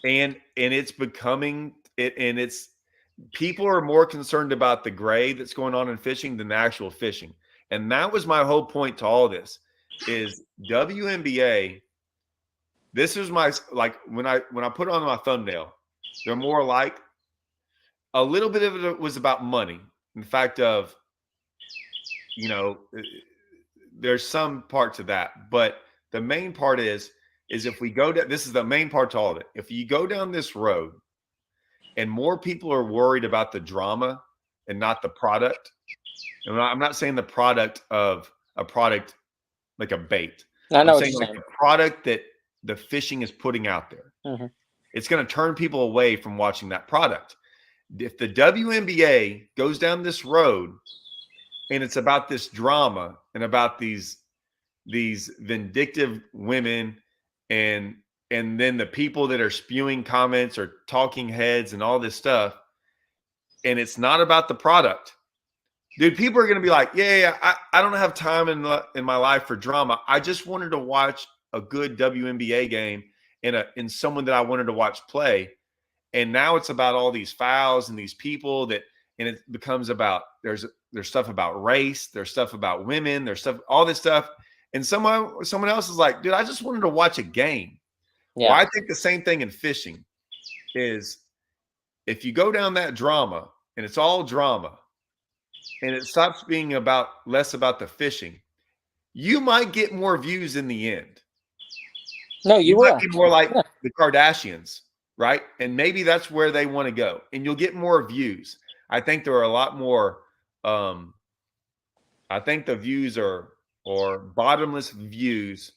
And it's becoming it, and it's people are more concerned about the gray that's going on in fishing than the actual fishing. And that was my whole point to all this is WNBA. This is my like when I put it on my thumbnail, they're more like a little bit of it was about money. In fact of, there's some part to that, but the main part is if we go down, this is the main part to all of it. If you go down this road and more people are worried about the drama and not the product, and I'm not saying the product of a product like a bait. I know I'm what saying you're like saying. the product that the fishing is putting out there. Mm-hmm. It's going to turn people away from watching that product. If the WNBA goes down this road and it's about this drama and about these vindictive women and then the people that are spewing comments or talking heads and all this stuff, and it's not about the product. Dude, people are going to be like, I don't have time in my life for drama. I just wanted to watch a good WNBA game in someone that I wanted to watch play. And now it's about all these fouls and these people and it becomes about there's stuff about race, there's stuff about women, there's stuff, all this stuff. And someone else is like, dude, I just wanted to watch a game. Yeah. Well, I think the same thing in fishing is if you go down that drama and it's all drama and it stops being less about the fishing, you might get more views in the end. No, you will. Might be more like the Kardashians, right? And maybe that's where they want to go, and you'll get more views. I think there are a lot more. I think the views are bottomless views,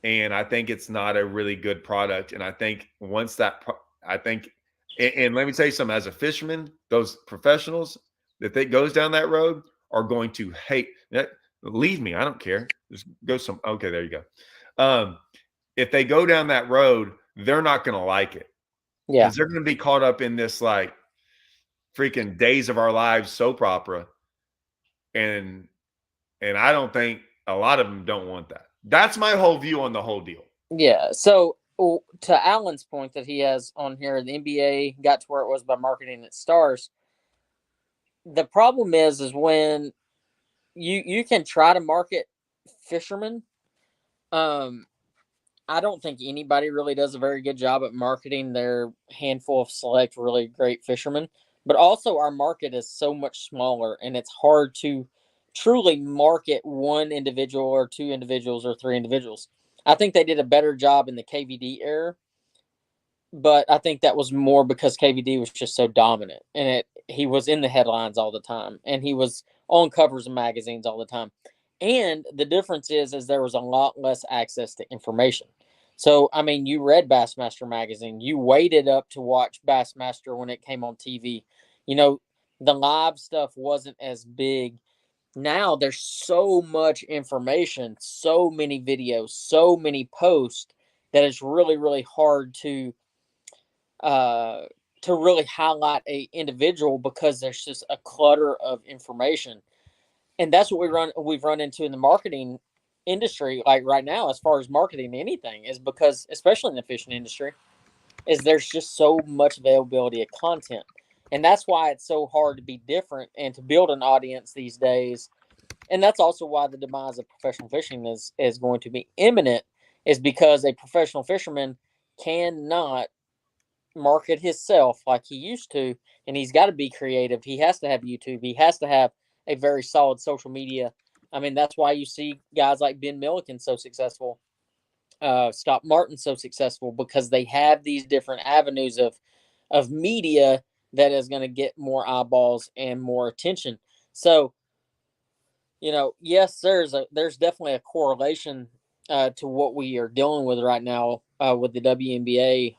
and I think it's not a really good product. And I think once that, and let me tell you something. As a fisherman, those professionals that goes down that road are going to hate that. Leave me. I don't care. Just go okay, there you go. If they go down that road, they're not going to like it. Yeah. Because they're going to be caught up in this like freaking Days of Our Lives soap opera. And I don't think a lot of them don't want that. That's my whole view on the whole deal. Yeah. So to Alan's point that he has on here, the NBA got to where it was by marketing its stars. The problem is when you can try to market fishermen. I don't think anybody really does a very good job at marketing their handful of select really great fishermen. But also our market is so much smaller, and it's hard to truly market one individual or two individuals or three individuals. I think they did a better job in the KVD era, but I think that was more because KVD was just so dominant, and he was in the headlines all the time, and he was on covers of magazines all the time. And the difference is there was a lot less access to information. So, I mean, you read Bassmaster magazine. You waited up to watch Bassmaster when it came on TV. You know, the live stuff wasn't as big. Now there's so much information, so many videos, so many posts that it's really, really hard to really highlight a individual because there's just a clutter of information. And that's what we've run into in the marketing industry, like right now, as far as marketing anything, is because, especially in the fishing industry, is there's just so much availability of content. And that's why it's so hard to be different and to build an audience these days. And that's also why the demise of professional fishing is going to be imminent, is because a professional fisherman cannot market himself like he used to, and he's got to be creative. He has to have YouTube. He has to have a very solid social media. I mean, that's why you see guys like Ben Milliken so successful, Stop Martin so successful, because they have these different avenues of media that is going to get more eyeballs and more attention. So, you know, yes, there's definitely a correlation to what we are dealing with right now with the WNBA.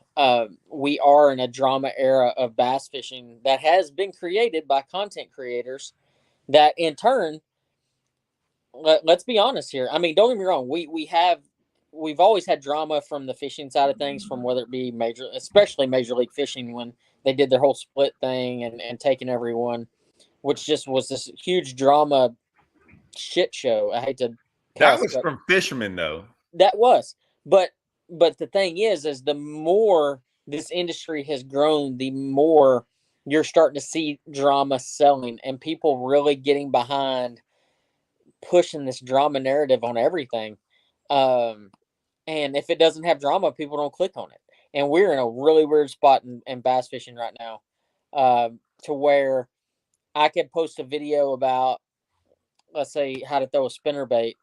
We are in a drama era of bass fishing that has been created by content creators that in turn, let's be honest here. I mean, don't get me wrong. We've always had drama from the fishing side of things, from whether it be especially Major League Fishing, when they did their whole split thing and taking everyone, which just was this huge drama shit show. I hate to That cuss, was but from fishermen, though. that was. But the thing is the more this industry has grown, the more you're starting to see drama selling and people really getting behind pushing this drama narrative on everything. And if it doesn't have drama, people don't click on it. And we're in a really weird spot in bass fishing right now, to where I could post a video about, let's say, how to throw a spinner bait,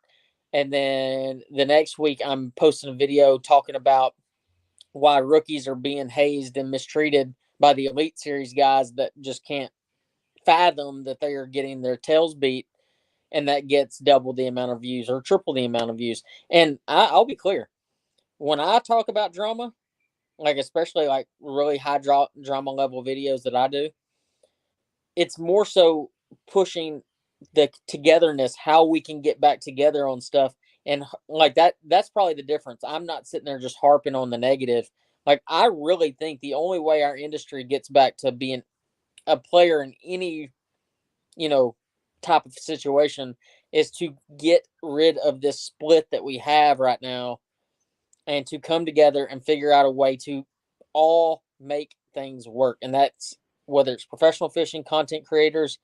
and then the next week I'm posting a video talking about why rookies are being hazed and mistreated by the Elite Series guys that just can't fathom that they are getting their tails beat, and that gets double the amount of views or triple the amount of views. And I'll be clear, when I talk about drama, like especially like really high drama level videos that I do, it's more so pushing the togetherness, how we can get back together on stuff. And like that's probably the difference. I'm not sitting there just harping on the negative. Like, I really think the only way our industry gets back to being a player in any, you know, type of situation is to get rid of this split that we have right now and to come together and figure out a way to all make things work. And that's whether it's professional fishing, content creators,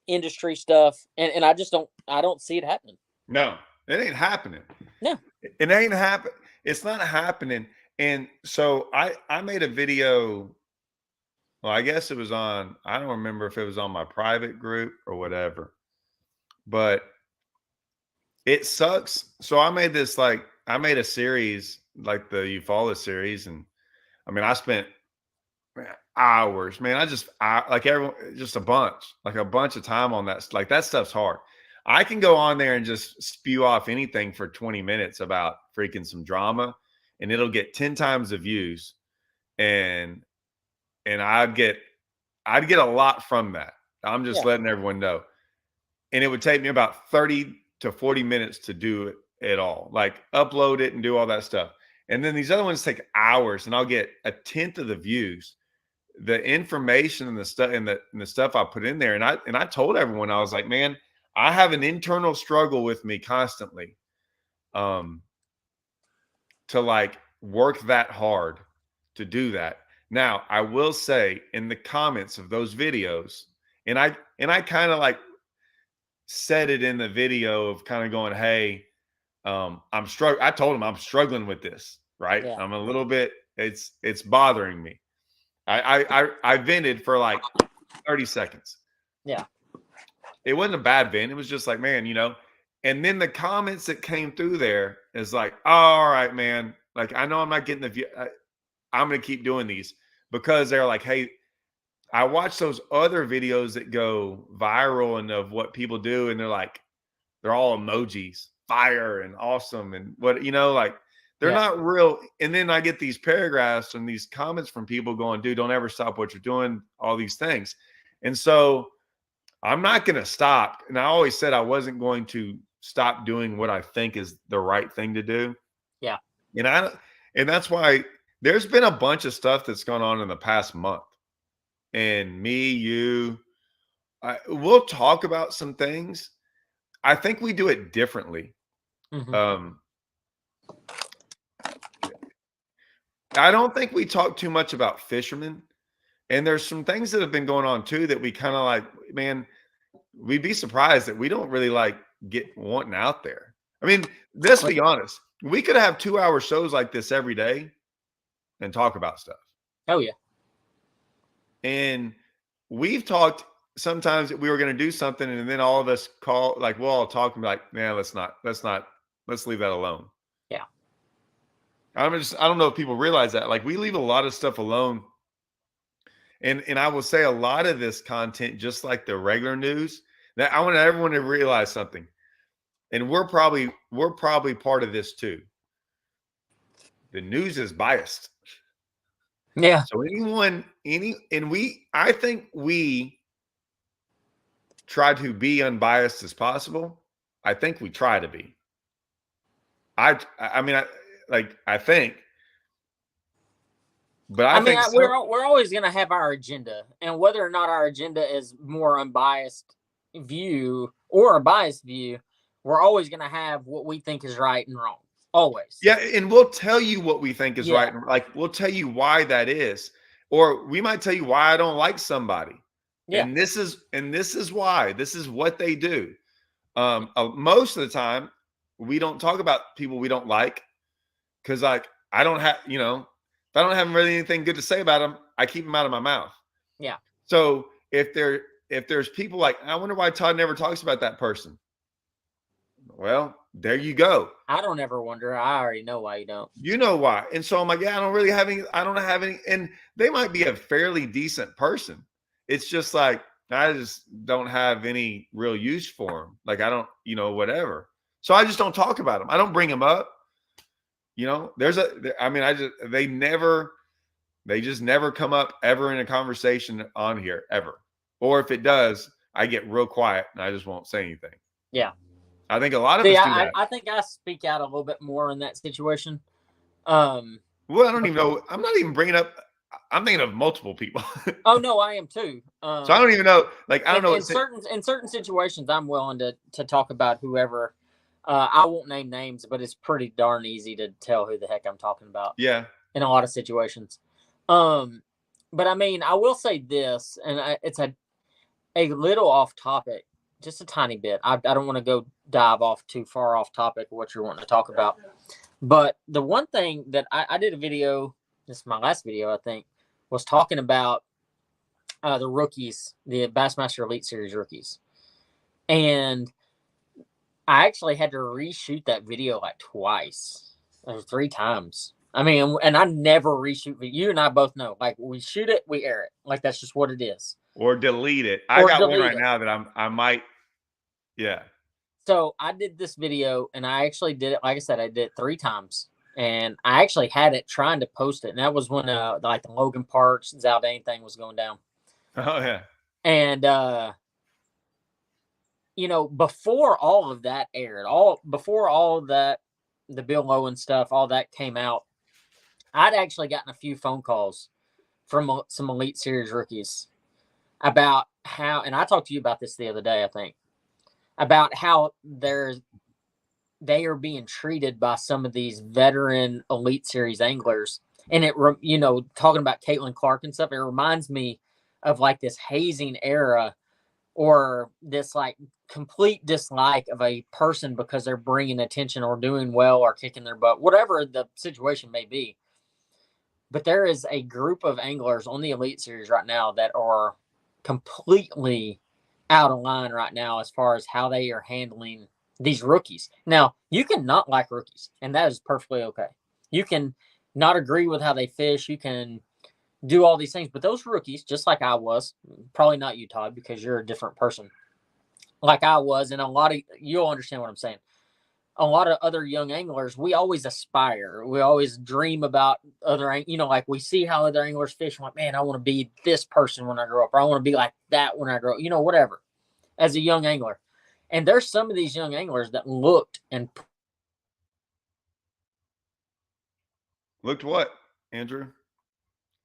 industry stuff. And I don't see it happening. No, it ain't happening. No. It ain't happen. It's not happening. And so I made a video. Well, I guess it was on, I don't remember if it was on my private group or whatever, but it sucks. So I made a series like the Eufaula series. And I mean, I spent hours, man. Like everyone, just a bunch of time on that. Like that stuff's hard. I can go on there and just spew off anything for 20 minutes about freaking some drama, and it'll get 10 times the views. And I'd get a lot from that. I'm just letting everyone know. And it would take me about 30 to 40 minutes to do it all, like upload it and do all that stuff. And then these other ones take hours, and I'll get a tenth of the views. The information and the stuff and the stuff I put in there. And I told everyone, I was like, man, I have an internal struggle with me constantly to like work that hard to do that. Now, I will say in the comments of those videos, and I kind of like said it in the video of kind of going, hey, I'm struggling. I told him I'm struggling with this, right? Yeah. I'm a little bit, it's bothering me. I vented for like 30 seconds. Yeah. It wasn't a bad vent. It was just like, man, you know, and then the comments that came through there is like, oh, all right, man. Like, I know I'm not getting the view. I'm going to keep doing these because they're like, hey, I watch those other videos that go viral and of what people do. And they're all emojis, fire and awesome. And what, you know, like they're not real. And then I get these paragraphs and these comments from people going, dude, don't ever stop what you're doing, all these things. And so I'm not going to stop. And I always said I wasn't going to stop doing what I think is the right thing to do. Yeah. And that's why there's been a bunch of stuff that's gone on in the past month. And we'll talk about some things. I think we do it differently. Mm-hmm. I don't think we talk too much about fishermen. And there's some things that have been going on too that we kind of like, man, we'd be surprised that we don't really like get wanting out there. I mean, let's be honest. We could have 2-hour shows like this every day and talk about stuff. Oh yeah. And we've talked sometimes that we were going to do something, and then all of us call, like, we'll all talk and be like, man, let's leave that alone. Yeah. I don't know if people realize that. Like, we leave a lot of stuff alone. And I will say a lot of this content, just like the regular news, that I want everyone to realize something. And we're probably part of this too. The news is biased. Yeah. So I think we try to be unbiased as possible. I think we try to be. I think. But I think we're always going to have our agenda, and whether or not our agenda is more unbiased view or a biased view, we're always going to have what we think is right and wrong. Always. Yeah, and we'll tell you what we think is right. Like, we'll tell you why that is, or we might tell you why I don't like somebody. Yeah. And this is why. This is what they do. Most of the time, we don't talk about people we don't like because, like, I don't have, you know, if I don't have really anything good to say about them, I keep them out of my mouth. Yeah. So if there's people like, I wonder why Todd never talks about that person. Well, there you go. I don't ever wonder. I already know why you don't. You know why. And so I'm like, yeah, I don't have any, and they might be a fairly decent person. It's just like, I just don't have any real use for them. Like, I don't, you know, whatever. So I just don't talk about them. I don't bring them up. You know, they just never come up ever in a conversation on here ever. Or if it does, I get real quiet and I just won't say anything. Yeah. I think a lot of us do that. I think I speak out a little bit more in that situation. Well, I don't even know. I'm not even bringing up. I'm thinking of multiple people. Oh no, I am too. So I don't even know. Like, I don't know. In certain situations, I'm willing to talk about whoever. I won't name names, but it's pretty darn easy to tell who the heck I'm talking about. Yeah. In a lot of situations. But I mean, I will say this, and it's a little off topic, just a tiny bit. I don't want to go dive off too far off topic of what you're wanting to talk about. But the one thing that I did a video, this is my last video, I think, was talking about the rookies, the Bassmaster Elite Series rookies. And I actually had to reshoot that video like twice or 3 times. I mean, and I never reshoot. You and I both know, like, we shoot it, we air it. Like, that's just what it is. Or delete it. I got one right now that I might. Yeah. So I did this video, and I actually did it. Like I said, I did it 3 times, and I actually had it trying to post it. And that was when like the Logan Parks, Zaldane thing was going down. Oh yeah. And you know, before all of that aired, before all of that, the Bill Lowen stuff, all that came out, I'd actually gotten a few phone calls from some Elite Series rookies about how, and I talked to you about this the other day, I think, about how they are being treated by some of these veteran Elite Series anglers. And it, you know, talking about Caitlyn Clark and stuff, it reminds me of like this hazing era, or this like complete dislike of a person because they're bringing attention or doing well or kicking their butt, whatever the situation may be. But there is a group of anglers on the Elite Series right now that are completely out of line right now as far as how they are handling these rookies. Now, you can not like rookies, and that is perfectly okay. You can not agree with how they fish. You can do all these things, but those rookies, just like I was, probably not you, Todd, because you're a different person, like I was, and a lot of, you'll understand what I'm saying. A lot of other young anglers, we always aspire. We always dream about other, you know, like we see how other anglers fish. I'm like, man, I want to be this person when I grow up, or I want to be like that when I grow up, you know, whatever, as a young angler. And there's some of these young anglers that looked what, Andrew?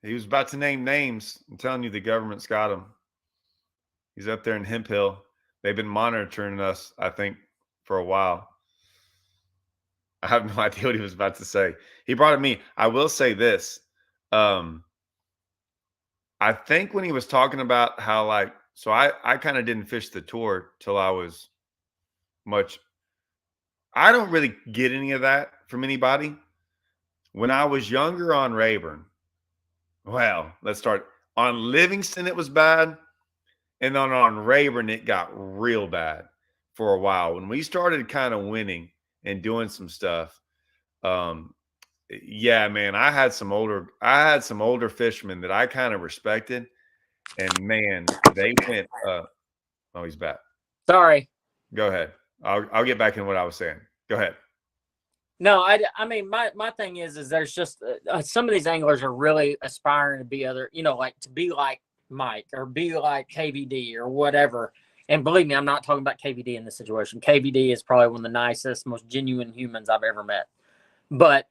He was about to name names. I'm telling you, the government's got him. He's up there in Hemp Hill. They've been monitoring us, I think, for a while. I have no idea what he was about to say. He brought it me. I will say this. I think when he was talking about how, like, so I kind of didn't fish the tour till I was much. I don't really get any of that from anybody. When I was younger on Rayburn, well, let's start. On Livingston, it was bad. And then on Rayburn, it got real bad for a while. When we started kind of winning and doing some stuff, yeah, man, I had some older fishermen that I kind of respected. And man, they went oh, he's back. sorry. Go ahead. I'll get back in what I was saying. Go ahead. No, I mean, my thing is there's just some of these anglers are really aspiring to be other, you know, like to be like Mike or be like KVD or whatever. And believe me, I'm not talking about KVD in this situation. KVD is probably one of the nicest, most genuine humans I've ever met. But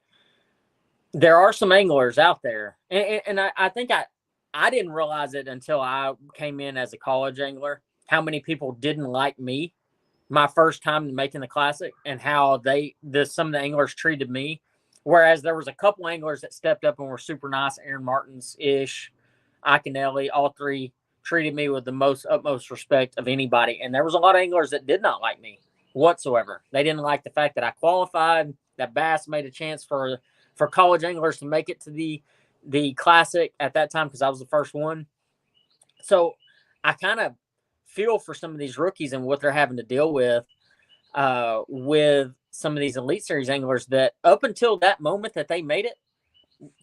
there are some anglers out there, and I think I didn't realize it until I came in as a college angler, how many people didn't like me my first time making the classic, and how some of the anglers treated me. Whereas there was a couple anglers that stepped up and were super nice. Aaron Martins, Ish, Iaconelli, all 3 treated me with the utmost respect of anybody. And there was a lot of anglers that did not like me whatsoever. They didn't like the fact that I qualified, that Bass made a chance for college anglers to make it to the classic at that time, because I was the first one. So I kind of feel for some of these rookies and what they're having to deal with some of these Elite Series anglers that up until that moment that they made it,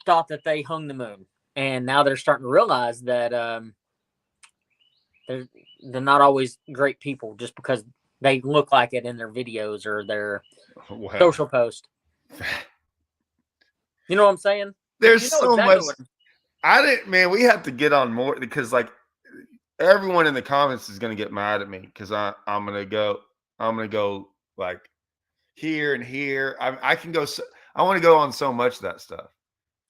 thought that they hung the moon. And now they're starting to realize that they're not always great people just because they look like it in their videos or their social post. You know what I'm saying? There's so much. Man, we have to get on more, because like everyone in the comments is going to get mad at me because I'm going to go like here and here. I can go. I want to go on so much of that stuff.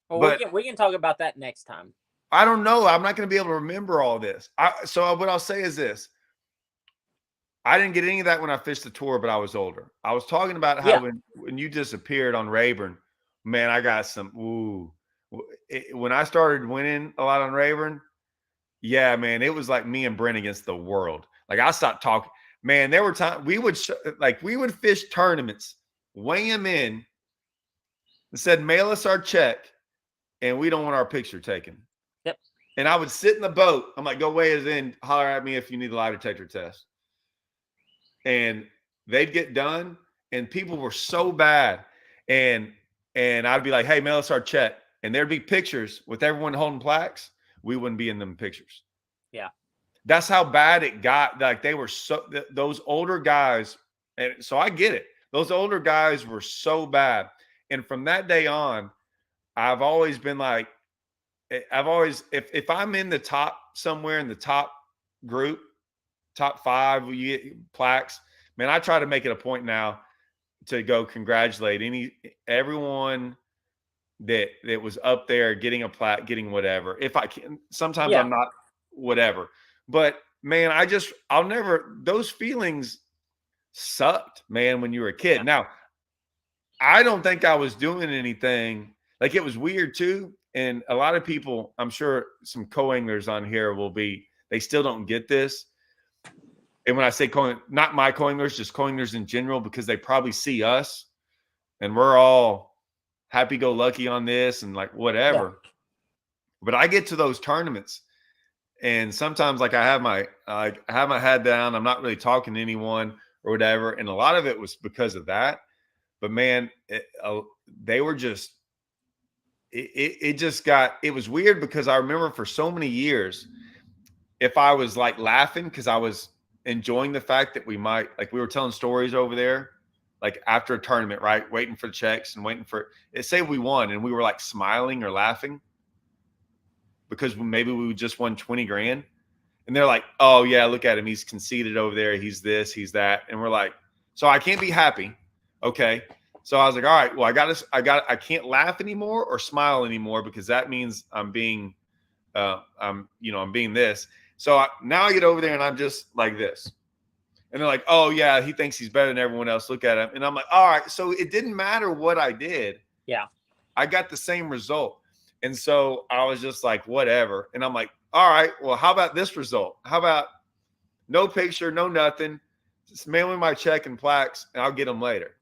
Well, But we can talk about that next time. I don't know. I'm not going to be able to remember all this. So what I'll say is this. I didn't get any of that when I fished the tour, but I was older. I was talking about how when you disappeared on Rayburn, man, I got some, when I started winning a lot on Rayburn, yeah, man, it was like me and Brent against the world. Like I stopped talking. Man, there were times we would fish tournaments, weigh them in, and said, mail us our check, and we don't want our picture taken. Yep. And I would sit in the boat. I'm like, go weigh us in, holler at me if you need a lie detector test. And they'd get done, and people were so bad. And I'd be like, hey, mail us our check. And there'd be pictures with everyone holding plaques. We wouldn't be in them pictures. Yeah. That's how bad it got. Like they were those older guys. And so I get it. Those older guys were so bad. And from that day on, I've always been like, if I'm in the top somewhere in the top group, top 5, you get plaques, man, I try to make it a point now to go congratulate everyone that was up there getting a plaque, getting whatever. If I can, sometimes I'm not whatever. But man, those feelings sucked, man, when you were a kid. Yeah. Now, I don't think I was doing anything. Like it was weird too. And a lot of people, I'm sure some co-anglers on here they still don't get this. And when I say not my co-anglers, just co-anglers in general, because they probably see us and we're all happy-go-lucky on this and like whatever. Yeah. But I get to those tournaments and sometimes like I have my head down. I'm not really talking to anyone or whatever. And a lot of it was because of that. But man, they were just, it was weird because I remember for so many years, if I was like laughing because I was enjoying the fact that we were telling stories over there, like after a tournament, right? Waiting for the checks and waiting for it. Say we won and we were like smiling or laughing because maybe we just won 20 grand. And they're like, oh yeah, look at him. He's conceited over there. He's this, he's that. And we're like, so I can't be happy. Okay. So I was like, all right, well, I can't laugh anymore or smile anymore because that means I'm being this. So now I get over there and I'm just like this. And they're like, oh yeah, he thinks he's better than everyone else. Look at him. And I'm like, all right. So it didn't matter what I did. Yeah. I got the same result. And so I was just like, whatever. And I'm like, all right, well, how about this result? How about no picture, no nothing, just mail me my check and plaques and I'll get them later.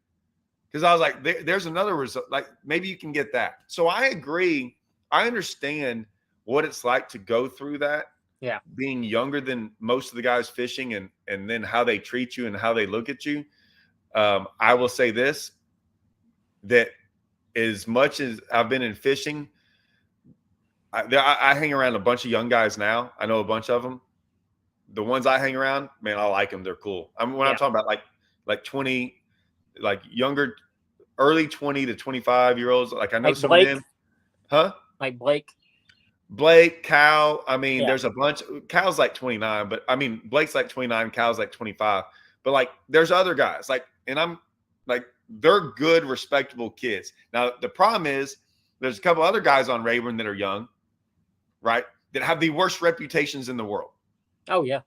Because I was like, there's another result. Like maybe you can get that. So I agree. I understand what it's like to go through that. Yeah. Being younger than most of the guys fishing and then how they treat you and how they look at you. I will say this, that as much as I've been in fishing, I hang around a bunch of young guys now. I know a bunch of them. The ones I hang around, man, I like them. They're cool. I'm talking about like 20, like younger, early 20 to 25-year-olds. Like I know like some Blake? of them. Huh? Like Blake, Cal. I mean, there's a bunch. Cal's like 29, but I mean, Blake's like 29, Cal's like 25. But like, there's other guys. Like, and I'm like, they're good, respectable kids. Now, the problem is there's a couple other guys on Rayburn that are young, right? That have the worst reputations in the world. Oh, yeah.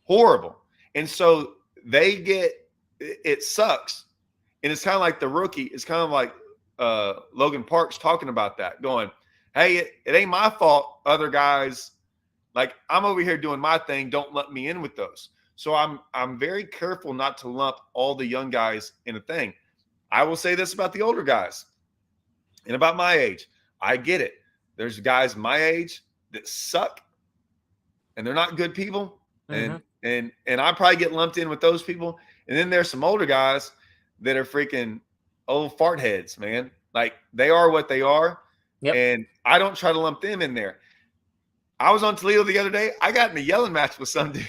Horrible. And so it sucks. And it's kind of like the rookie. It's kind of like Logan Parks talking about that, going, hey, it ain't my fault. Other guys, like I'm over here doing my thing. Don't let me in with those. So I'm very careful not to lump all the young guys in a thing. I will say this about the older guys and about my age. I get it. There's guys my age that suck and they're not good people. Mm-hmm. And I probably get lumped in with those people. And then there's some older guys that are freaking old fart heads, man. Like they are what they are. Yep. And I don't try to lump them in there. I was on Toledo the other day. I got in a yelling match with some dude.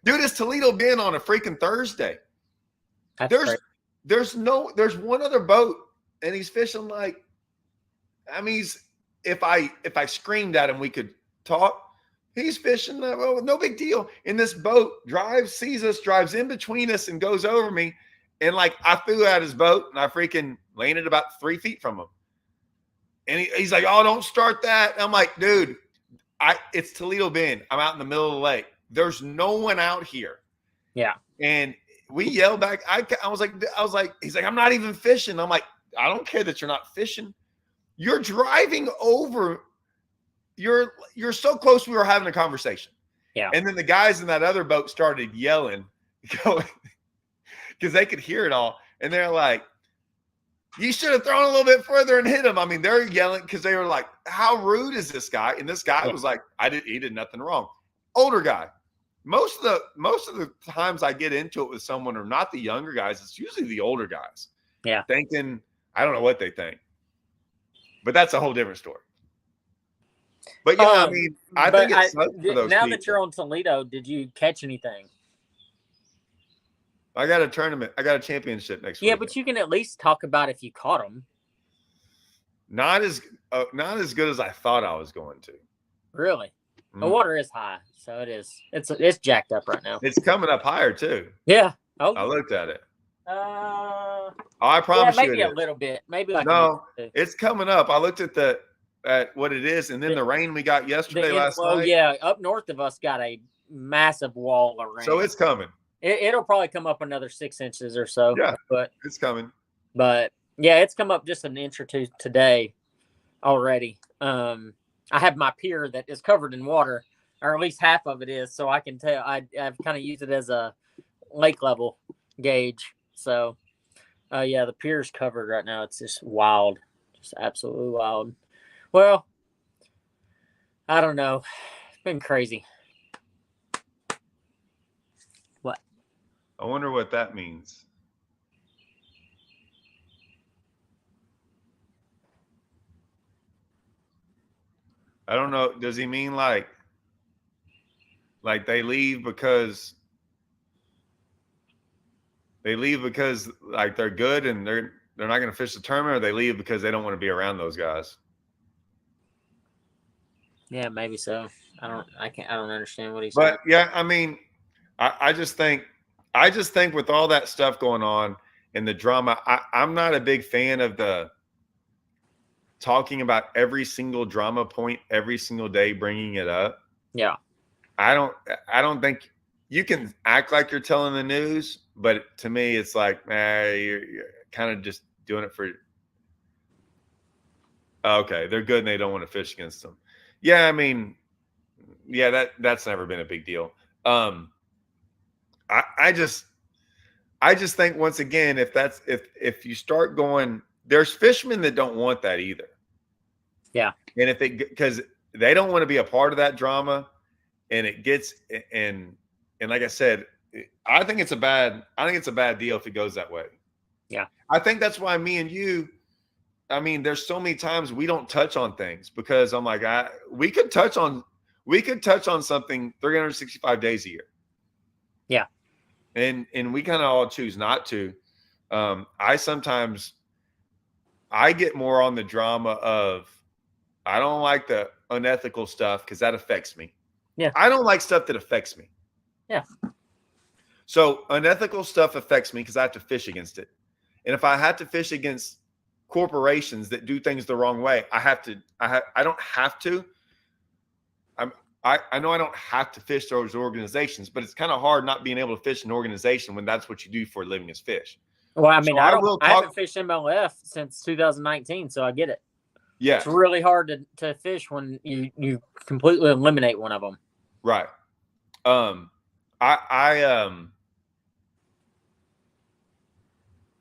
Dude, it's Toledo Bend on a freaking Thursday. There's one other boat and he's fishing like, I mean, if I screamed at him, we could talk. He's fishing, no big deal. And this boat sees us, drives in between us and goes over me. And like I flew out his boat and I freaking landed about 3 feet from him. And he's like, oh, don't start that. And I'm like, dude, it's Toledo Bend. I'm out in the middle of the lake. There's no one out here. Yeah. And we yelled back. I was like, he's like, I'm not even fishing. I'm like, I don't care that you're not fishing. You're driving over. You're so close. We were having a conversation. Yeah. And then the guys in that other boat started yelling, because they could hear it all. And they're like, you should have thrown a little bit further and hit him. I mean, they're yelling because they were like, how rude is this guy? And this guy was like, he did nothing wrong. Older guy. Most of the times I get into it with someone are not the younger guys. It's usually the older guys. Yeah. Thinking, I don't know what they think. But that's a whole different story. But yeah, I mean, I think it's for those now people. that you're on Toledo, did you catch anything? I got a tournament. I got a championship next week. Yeah, but you can at least talk about if you caught them. Not as good as I thought I was going to. Really? The water is high, so it is. It's jacked up right now. It's coming up higher too. Yeah. Oh. I looked at it. I promise you, maybe a little bit. Maybe like it's coming up. I looked at what it is, and then the rain we got yesterday last night. Yeah, up north of us got a massive wall of rain. So it's coming. It'll probably come up another 6 inches or so. Yeah, but it's coming. But yeah, it's come up just an inch or two today already. I have my pier that is covered in water, or at least half of it is, so I can tell. I've kind of used it as a lake level gauge. So, yeah, the pier's covered right now. It's just wild, just absolutely wild. Well, I don't know. It's been crazy. What? I wonder what that means. I don't know. Does he mean like they leave because like they're good and they're not going to fish the tournament, or they leave because they don't want to be around those guys? Yeah, maybe so. I don't understand what he's saying. But yeah, I mean, I just think with all that stuff going on and the drama, I'm not a big fan of the talking about every single drama point every single day, bringing it up. Yeah. I don't think you can act like you're telling the news, but to me, it's like, you're kind of just doing it for, okay, they're good and they don't want to fish against them. Yeah, I mean, yeah, that's never been a big deal. I just think, once again, if you start going, there's fishermen that don't want that either. Yeah. And because they don't want to be a part of that drama, and it gets, and like I said, I think it's a bad deal if it goes that way. Yeah. I think that's why me and you, I mean, there's so many times we don't touch on things, because I'm like, we could touch on something 365 days a year. Yeah. And we kind of all choose not to. I get more on the drama of, I don't like the unethical stuff because that affects me. Yeah. I don't like stuff that affects me. Yeah. So unethical stuff affects me because I have to fish against it. And if I have to fish against corporations that do things the wrong way, I don't have to. I know I don't have to fish those organizations, but it's kind of hard not being able to fish an organization when that's what you do for a living, is fish. Well, I mean, so I haven't fished MLF since 2019, so I get it. Yeah. It's really hard to fish when you completely eliminate one of them. Right. I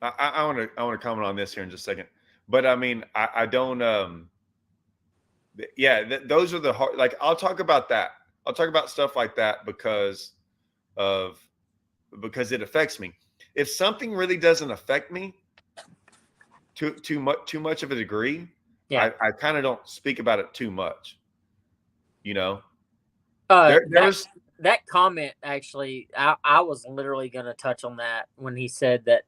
want to comment on this here in just a second, but I mean, I don't, those are the hard, like, I'll talk about that. I'll talk about stuff like that because it affects me. If something really doesn't affect me too much of a degree, yeah, I kind of don't speak about it too much, you know. That comment, actually, I was literally going to touch on that when he said that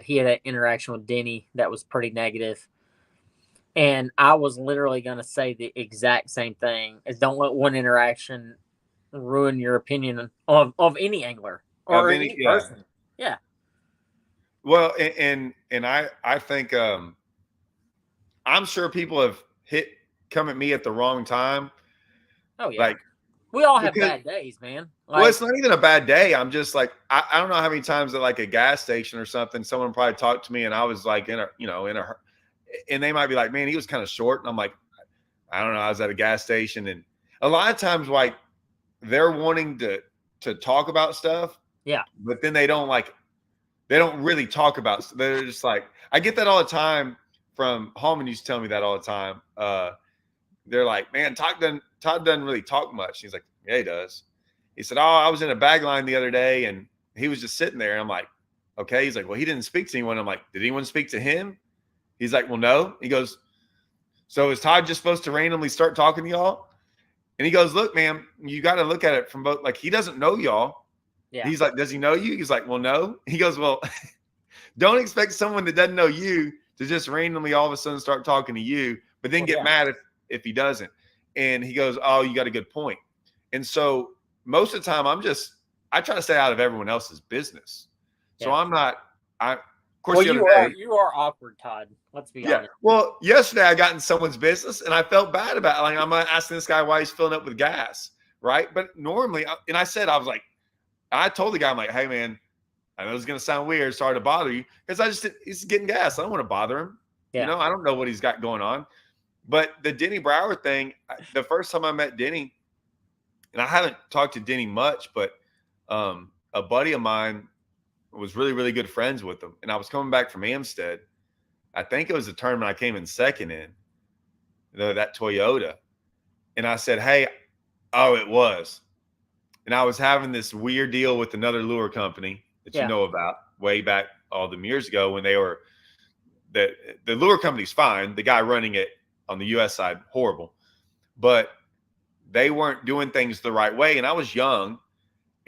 he had an interaction with Denny that was pretty negative. And I was literally going to say the exact same thing, is don't let one interaction ruin your opinion of any angler or any person. Yeah. Well, and I think, I'm sure people come at me at the wrong time. Oh yeah. Like, We all have because bad days, man. well, Like, it's not even a bad day. I'm just like, I don't know how many times at like a gas station or something, someone probably talked to me and I was like and they might be like, man, he was kind of short. And I'm like, I don't know. I was at a gas station, and a lot of times like they're wanting to talk about stuff. yeah. But then they don't really talk about, they're just like, I get that all the time from Hallman used to tell me that all the time. They're like, man, Todd doesn't really talk much. He's like, yeah, he does. He said, oh, I was in a bag line the other day and he was just sitting there. And I'm like, okay. He's like, well, he didn't speak to anyone. I'm like, did anyone speak to him? He's like, well, no. He goes, so is Todd just supposed to randomly start talking to y'all? And he goes, look, man, you got to look at it from both. Like, he doesn't know y'all. Yeah. He's like, does he know you? He's like, well, no. He goes, well, don't expect someone that doesn't know you to just randomly all of a sudden start talking to you, but then get mad if he doesn't. And he goes, oh, you got a good point. And so most of the time I try to stay out of everyone else's business. So I'm not, of course, well, you are awkward, Todd. Let's be honest. Well, yesterday I got in someone's business and I felt bad about it. Like, I'm asking this guy why he's filling up with gas, right? But normally, and I was like, I told the guy, I'm like, hey, man, I know it's going to sound weird. Sorry to bother you. Because he's getting gas. I don't want to bother him. Yeah. You know, I don't know what he's got going on. But the Denny Brower thing, the first time I met Denny, and I haven't talked to Denny much, but a buddy of mine was really, really good friends with him. And I was coming back from Amstead. I think it was the tournament I came in second in, that Toyota. And I said, hey, it was. And I was having this weird deal with another lure company that you know about way back all them years ago when they were the lure company's fine. The guy running it on the US side, horrible. But they weren't doing things the right way. And I was young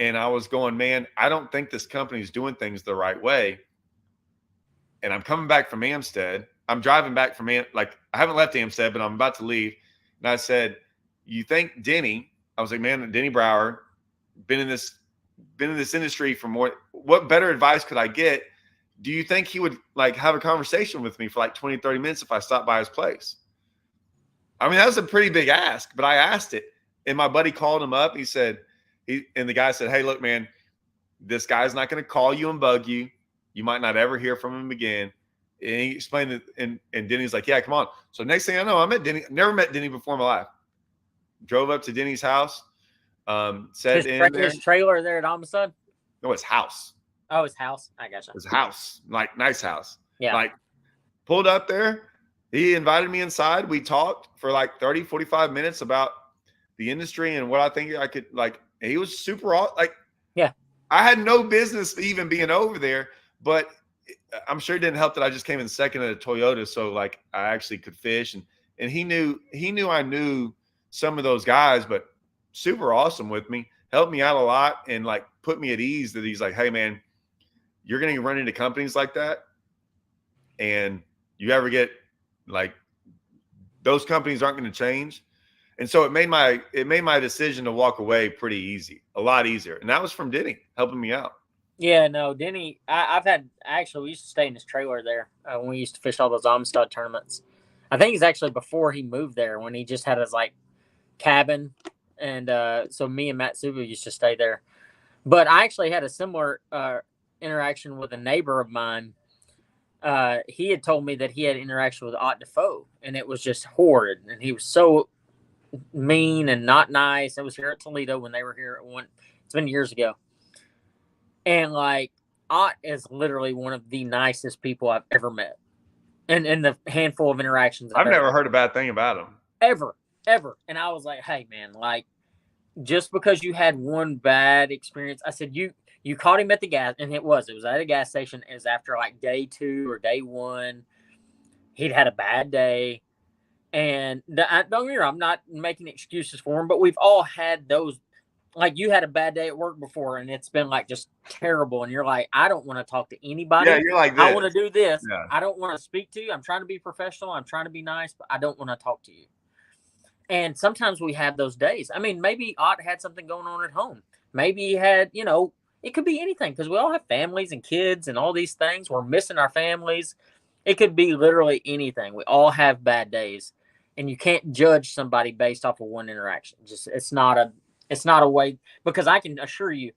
and I was going, man, I don't think this company's doing things the right way. And I'm coming back from Amstead. I'm driving back from I haven't left Amstead, but I'm about to leave. And I said, you think Denny? I was like, man, Denny Brower, been in this industry for more. What better advice could I get? Do you think he would like have a conversation with me for like 20, 30 minutes if I stopped by his place? I mean, that was a pretty big ask, but I asked it. And my buddy called him up. He said, and the guy said, hey, look, man, this guy's not going to call you and bug you. You might not ever hear from him again. And he explained it. And Denny's like, yeah, come on. So next thing I know, I met Denny. Never met Denny before in my life. Drove up to Denny's house. His trailer there at Amistad? No, his house. Oh, his house. I gotcha. His house, like nice house. Yeah. Like pulled up there. He invited me inside. We talked for like 30, 45 minutes about the industry and what I think I could like. He was super like, yeah. I had no business even being over there, but I'm sure it didn't help that I just came in second at a Toyota. So like I actually could fish and he knew I knew some of those guys, but super awesome with me, helped me out a lot and like put me at ease that he's like, hey man, you're going to run into companies like that. And you ever get like, those companies aren't going to change. And so it made my decision to walk away pretty easy, a lot easier. And that was from Denny helping me out. Yeah, no, Denny, we used to stay in his trailer there when we used to fish all those Amistad tournaments. I think it's actually before he moved there when he just had his like cabin. And so me and Matt Subu used to stay there. But I actually had a similar interaction with a neighbor of mine. He had told me that he had interaction with Ott Defoe, and it was just horrid. And he was so mean and not nice. It was here at Toledo when they were here. It's been years ago. And like Ott is literally one of the nicest people I've ever met. And in the handful of interactions I've never heard a bad thing about him. Ever. And I was like, hey man, like just because you had one bad experience, I said, you caught him at the gas, and it was at a gas station. It was after like day 2 or day 1. He'd had a bad day. And don't get me wrong, I'm not making excuses for him, but we've all had those. Like you had a bad day at work before, and it's been like just terrible. And you're like, I don't want to talk to anybody. Yeah, you're like this. I want to do this. Yeah. I don't want to speak to you. I'm trying to be professional. I'm trying to be nice, but I don't want to talk to you. And sometimes we have those days. I mean, maybe Ott had something going on at home. Maybe he had, it could be anything because we all have families and kids and all these things. We're missing our families. It could be literally anything. We all have bad days. and you can't judge somebody based off of one interaction. Just it's not a way, because I can assure you,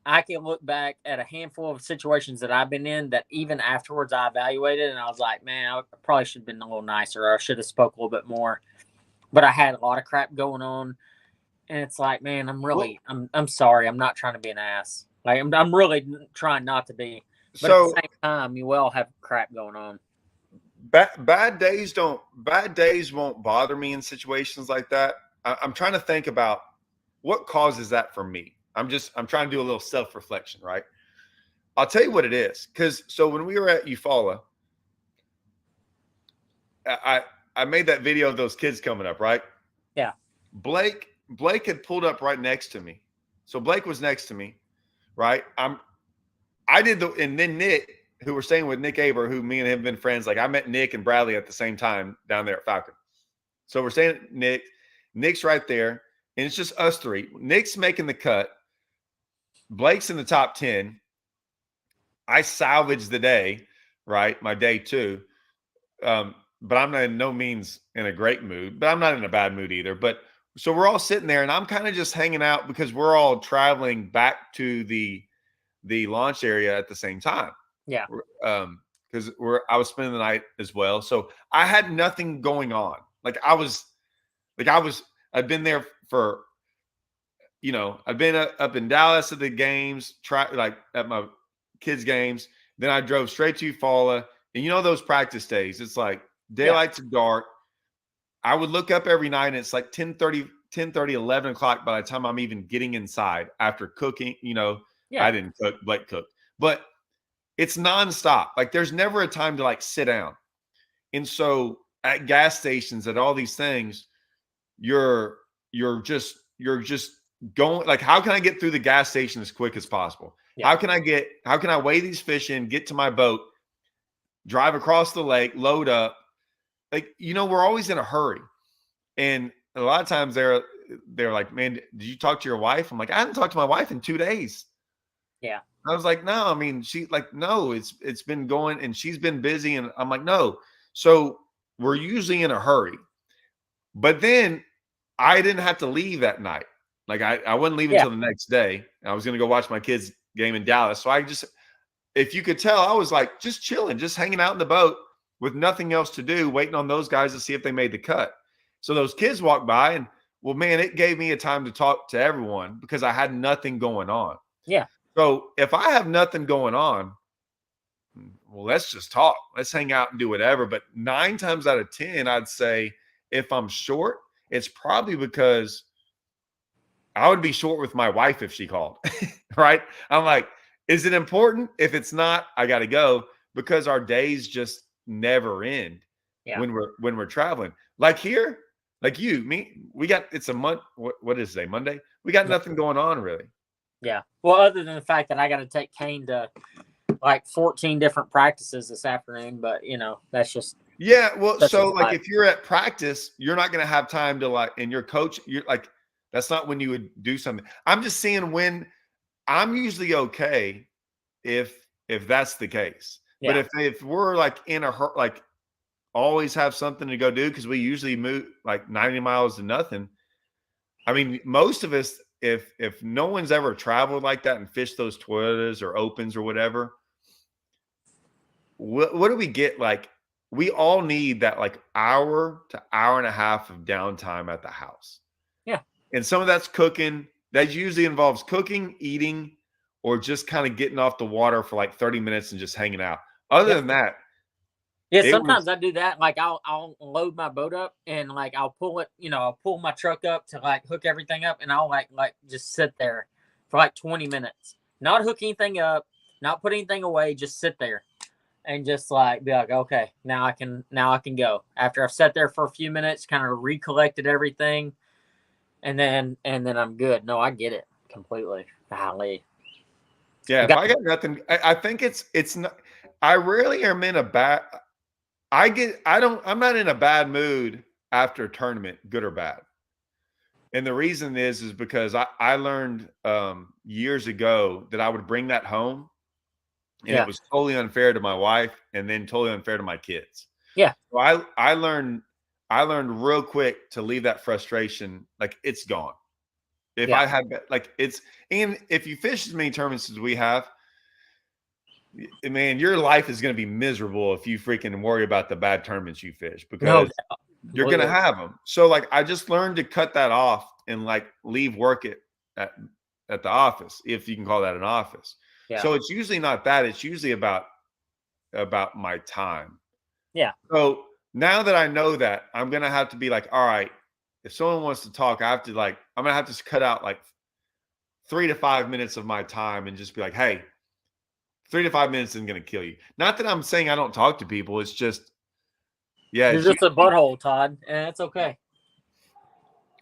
I can look back at a handful of situations that I've been in that even afterwards I evaluated and I was like, man, I probably should have been a little nicer, or I should have spoke a little bit more. But I had a lot of crap going on, and it's like, man, I'm sorry, I'm not trying to be an ass. Like I'm really trying not to be, but at the So same time, you all have crap going on. bad days won't bother me in situations like that. I'm trying to think about what causes that for me. I'm trying to do a little self-reflection, right? I'll tell you what it is. So when we were at Eufaula, I made that video of those kids coming up, right? Yeah. Blake had pulled up right next to me. So Blake was next to me, right? And then Nick, who we're staying with, Nick Aber, who me and him have been friends. Like I met Nick and Bradley at the same time down there at Falcon. So we're staying at Nick's right there, and it's just us three. Nick's making the cut. Blake's in the top 10. I salvaged the day, right? My day 2. But I'm not in no means in a great mood, but I'm not in a bad mood either. But so we're all sitting there and I'm kind of just hanging out because we're all traveling back to the launch area at the same time. Yeah. Because I was spending the night as well. So I had nothing going on. I've been there for, I've been up in Dallas at the games, at my kids' games. Then I drove straight to Eufaula. And those practice days, it's like daylight to dark. I would look up every night and it's like 10:30, 11 o'clock by the time I'm even getting inside after cooking. I didn't cook, Blake cooked. But it's nonstop. Like there's never a time to like sit down. And so at gas stations, at all these things, you're just going like, how can I get through the gas station as quick as possible? Yeah. How can I weigh these fish in, get to my boat, drive across the lake, load up? Like, we're always in a hurry. And a lot of times they're like, man, did you talk to your wife? I'm like, I haven't talked to my wife in 2 days. Yeah. I was like, no, I mean, she like, no, it's been going and she's been busy. And I'm like, no. So we're usually in a hurry. But then I didn't have to leave that night. Like I wouldn't leave until the next day. I was going to go watch my kids' game in Dallas. So if you could tell, I was like just chilling, just hanging out in the boat with nothing else to do, waiting on those guys to see if they made the cut. So those kids walked by and, well, man, it gave me a time to talk to everyone because I had nothing going on. Yeah. So if I have nothing going on, well, let's just talk. Let's hang out and do whatever. But 9 times out of 10, I'd say if I'm short, it's probably because I would be short with my wife if she called, right? I'm like, is it important? If it's not, I got to go, because our days just never end when we're traveling. Like here, like it's a month. What is today? Monday? We got nothing going on really. Yeah. Well, other than the fact that I got to take Kane to like 14 different practices this afternoon, but that's just. Yeah. Well, so like if you're at practice, you're not going to have time to and your coach, you're like, that's not when you would do something. I'm just seeing when I'm usually okay if that's the case. Yeah. But if we're like in a hurt, like always have something to go do, because we usually move like 90 miles to nothing. I mean, most of us, if no one's ever traveled like that and fished those Toyotas or Opens or whatever, what do we get? Like we all need that like hour to hour and a half of downtime at the house. Yeah. And some of that's cooking. That usually involves cooking, eating, or just kind of getting off the water for like 30 minutes and just hanging out. Other than that. Yeah, sometimes I do that. Like I'll load my boat up and like I'll pull it, I'll pull my truck up to like hook everything up, and I'll like just sit there for like 20 minutes. Not hook anything up, not put anything away, just sit there and just like be like, okay, now I can go. After I've sat there for a few minutes, kind of recollected everything, and then I'm good. No, I get it completely. Golly. Yeah, if I got nothing, I think it's not. I rarely am in a bad. I'm not in a bad mood after a tournament, good or bad. And the reason is because I learned years ago that I would bring that home, and it was totally unfair to my wife and then totally unfair to my kids. Yeah. So I learned I learned real quick to leave that frustration. Like it's gone. If Yeah. I had like it's, and if you fish as many tournaments as we have, man, your life is going to be miserable if you freaking worry about the bad tournaments you fish, No because doubt. you're going to have them. So like, I just learned to cut that off and like leave work at, at the office, if you can call that an office. Yeah. So it's usually not that. It's usually about my time. Yeah. So now that I know that, I'm going to have to be like, all right, if someone wants to talk, I have to like, I'm going to have to cut out like 3 to 5 minutes of my time and just be like, hey, 3 to 5 minutes isn't going to kill you. Not that I'm saying I don't talk to people. It's just, yeah. You're just a butthole, Todd, and it's okay.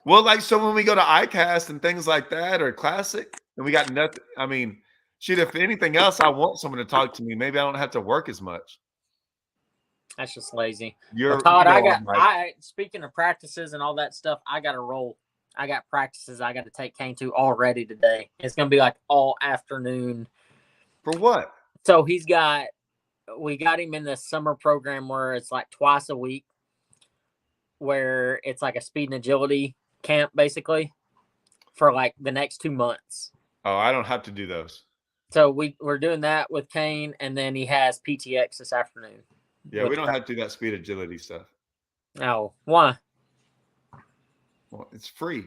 Well, like, so when we go to ICAST and things like that, or Classic, and we got nothing, I mean, shit, if anything else, I want someone to talk to me. Maybe I don't have to work as much. That's just lazy. You're, Todd, you know, I speaking of practices and all that stuff, I got to roll. I got practices I got to take Kane to already today. It's going to be like all afternoon. For what? So we got him in this summer program where it's like twice a week, where it's like a speed and agility camp basically for like the next 2 months. Oh, I don't have to do those. So we're doing that with Kane, and then he has PTX this afternoon. Yeah, we don't have to do that speed agility stuff. Oh, why? Well, it's free.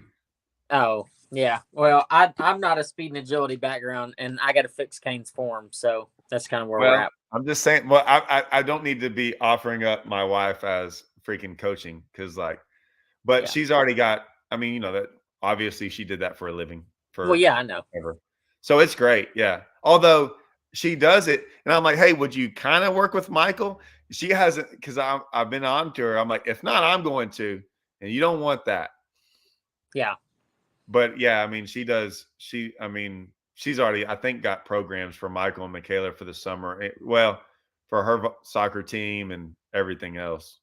Oh, yeah. Well, I'm not a speed and agility background, and I got to fix Kane's form, so that's kind of where we're at. I'm just saying. Well, I don't need to be offering up my wife as freaking coaching, because like, but Yeah. she's already got. I mean, you know that obviously she did that for a living. Well, yeah, I know. Ever. So it's great. Yeah. Although she does it, and I'm like, hey, would you kind of work with Michael? She hasn't, because I've been on to her. I'm like, if not, I'm going to, and you don't want that. Yeah. But yeah, I mean, she does. I mean, she's already, I think, got programs for Michael and Michaela for the summer. Well, for her soccer team and everything else.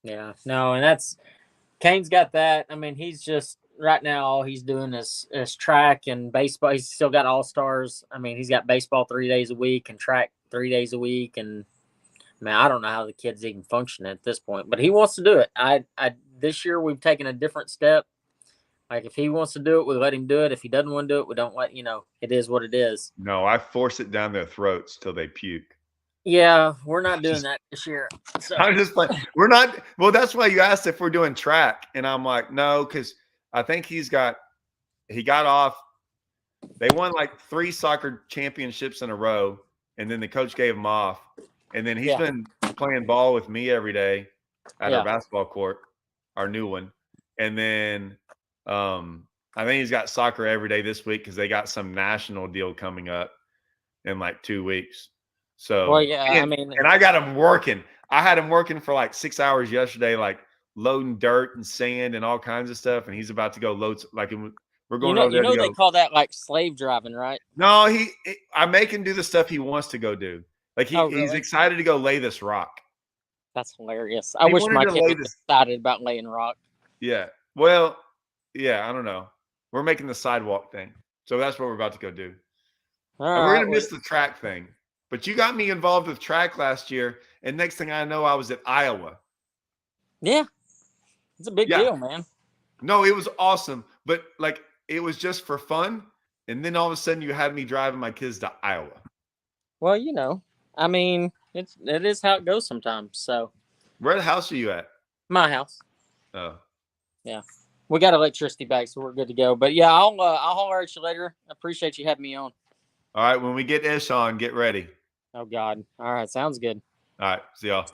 Yeah. No, and Kane's got that. I mean, he's just right now all he's doing is track and baseball. He's still got all-stars. I mean, he's got baseball 3 days a week and track 3 days a week. And man, I don't know how the kid's even functioning at this point, but he wants to do it. This year we've taken a different step. Like if he wants to do it, we let him do it. If he doesn't want to do it, we don't let, it is what it is. No, I force it down their throats till they puke. Yeah, we're not doing that this year. So. I'm just like, we're not. Well, that's why you asked if we're doing track. And I'm like, no, because I think he got off. They won like 3 soccer championships in a row. And then the coach gave him off. And then he's been playing ball with me every day at our basketball court, our new one. And then I think he's got soccer every day this week because they got some national deal coming up in like 2 weeks. So, well, yeah, and I got him working. I had him working for like 6 hours yesterday, like loading dirt and sand and all kinds of stuff. And he's about to go load, like we're going over there. They call that like slave driving, right? No, I make him do the stuff he wants to go do. Like he's excited to go lay this rock. That's hilarious. I wish my kid was excited about laying rock. Yeah. Well, yeah, I don't know. We're making the sidewalk thing. So that's what we're about to go do. We're going to miss the track thing. But you got me involved with track last year. And next thing I know, I was at Iowa. Yeah. It's a big deal, man. No, it was awesome. But like, it was just for fun. And then all of a sudden you had me driving my kids to Iowa. Well, I mean, it is how it goes sometimes. So, where the house are you at? My house. Oh, yeah, we got electricity back, so we're good to go. But yeah, I'll holler at you later. I appreciate you having me on. All right, when we get Ish on, get ready. Oh God! All right, sounds good. All right, see y'all.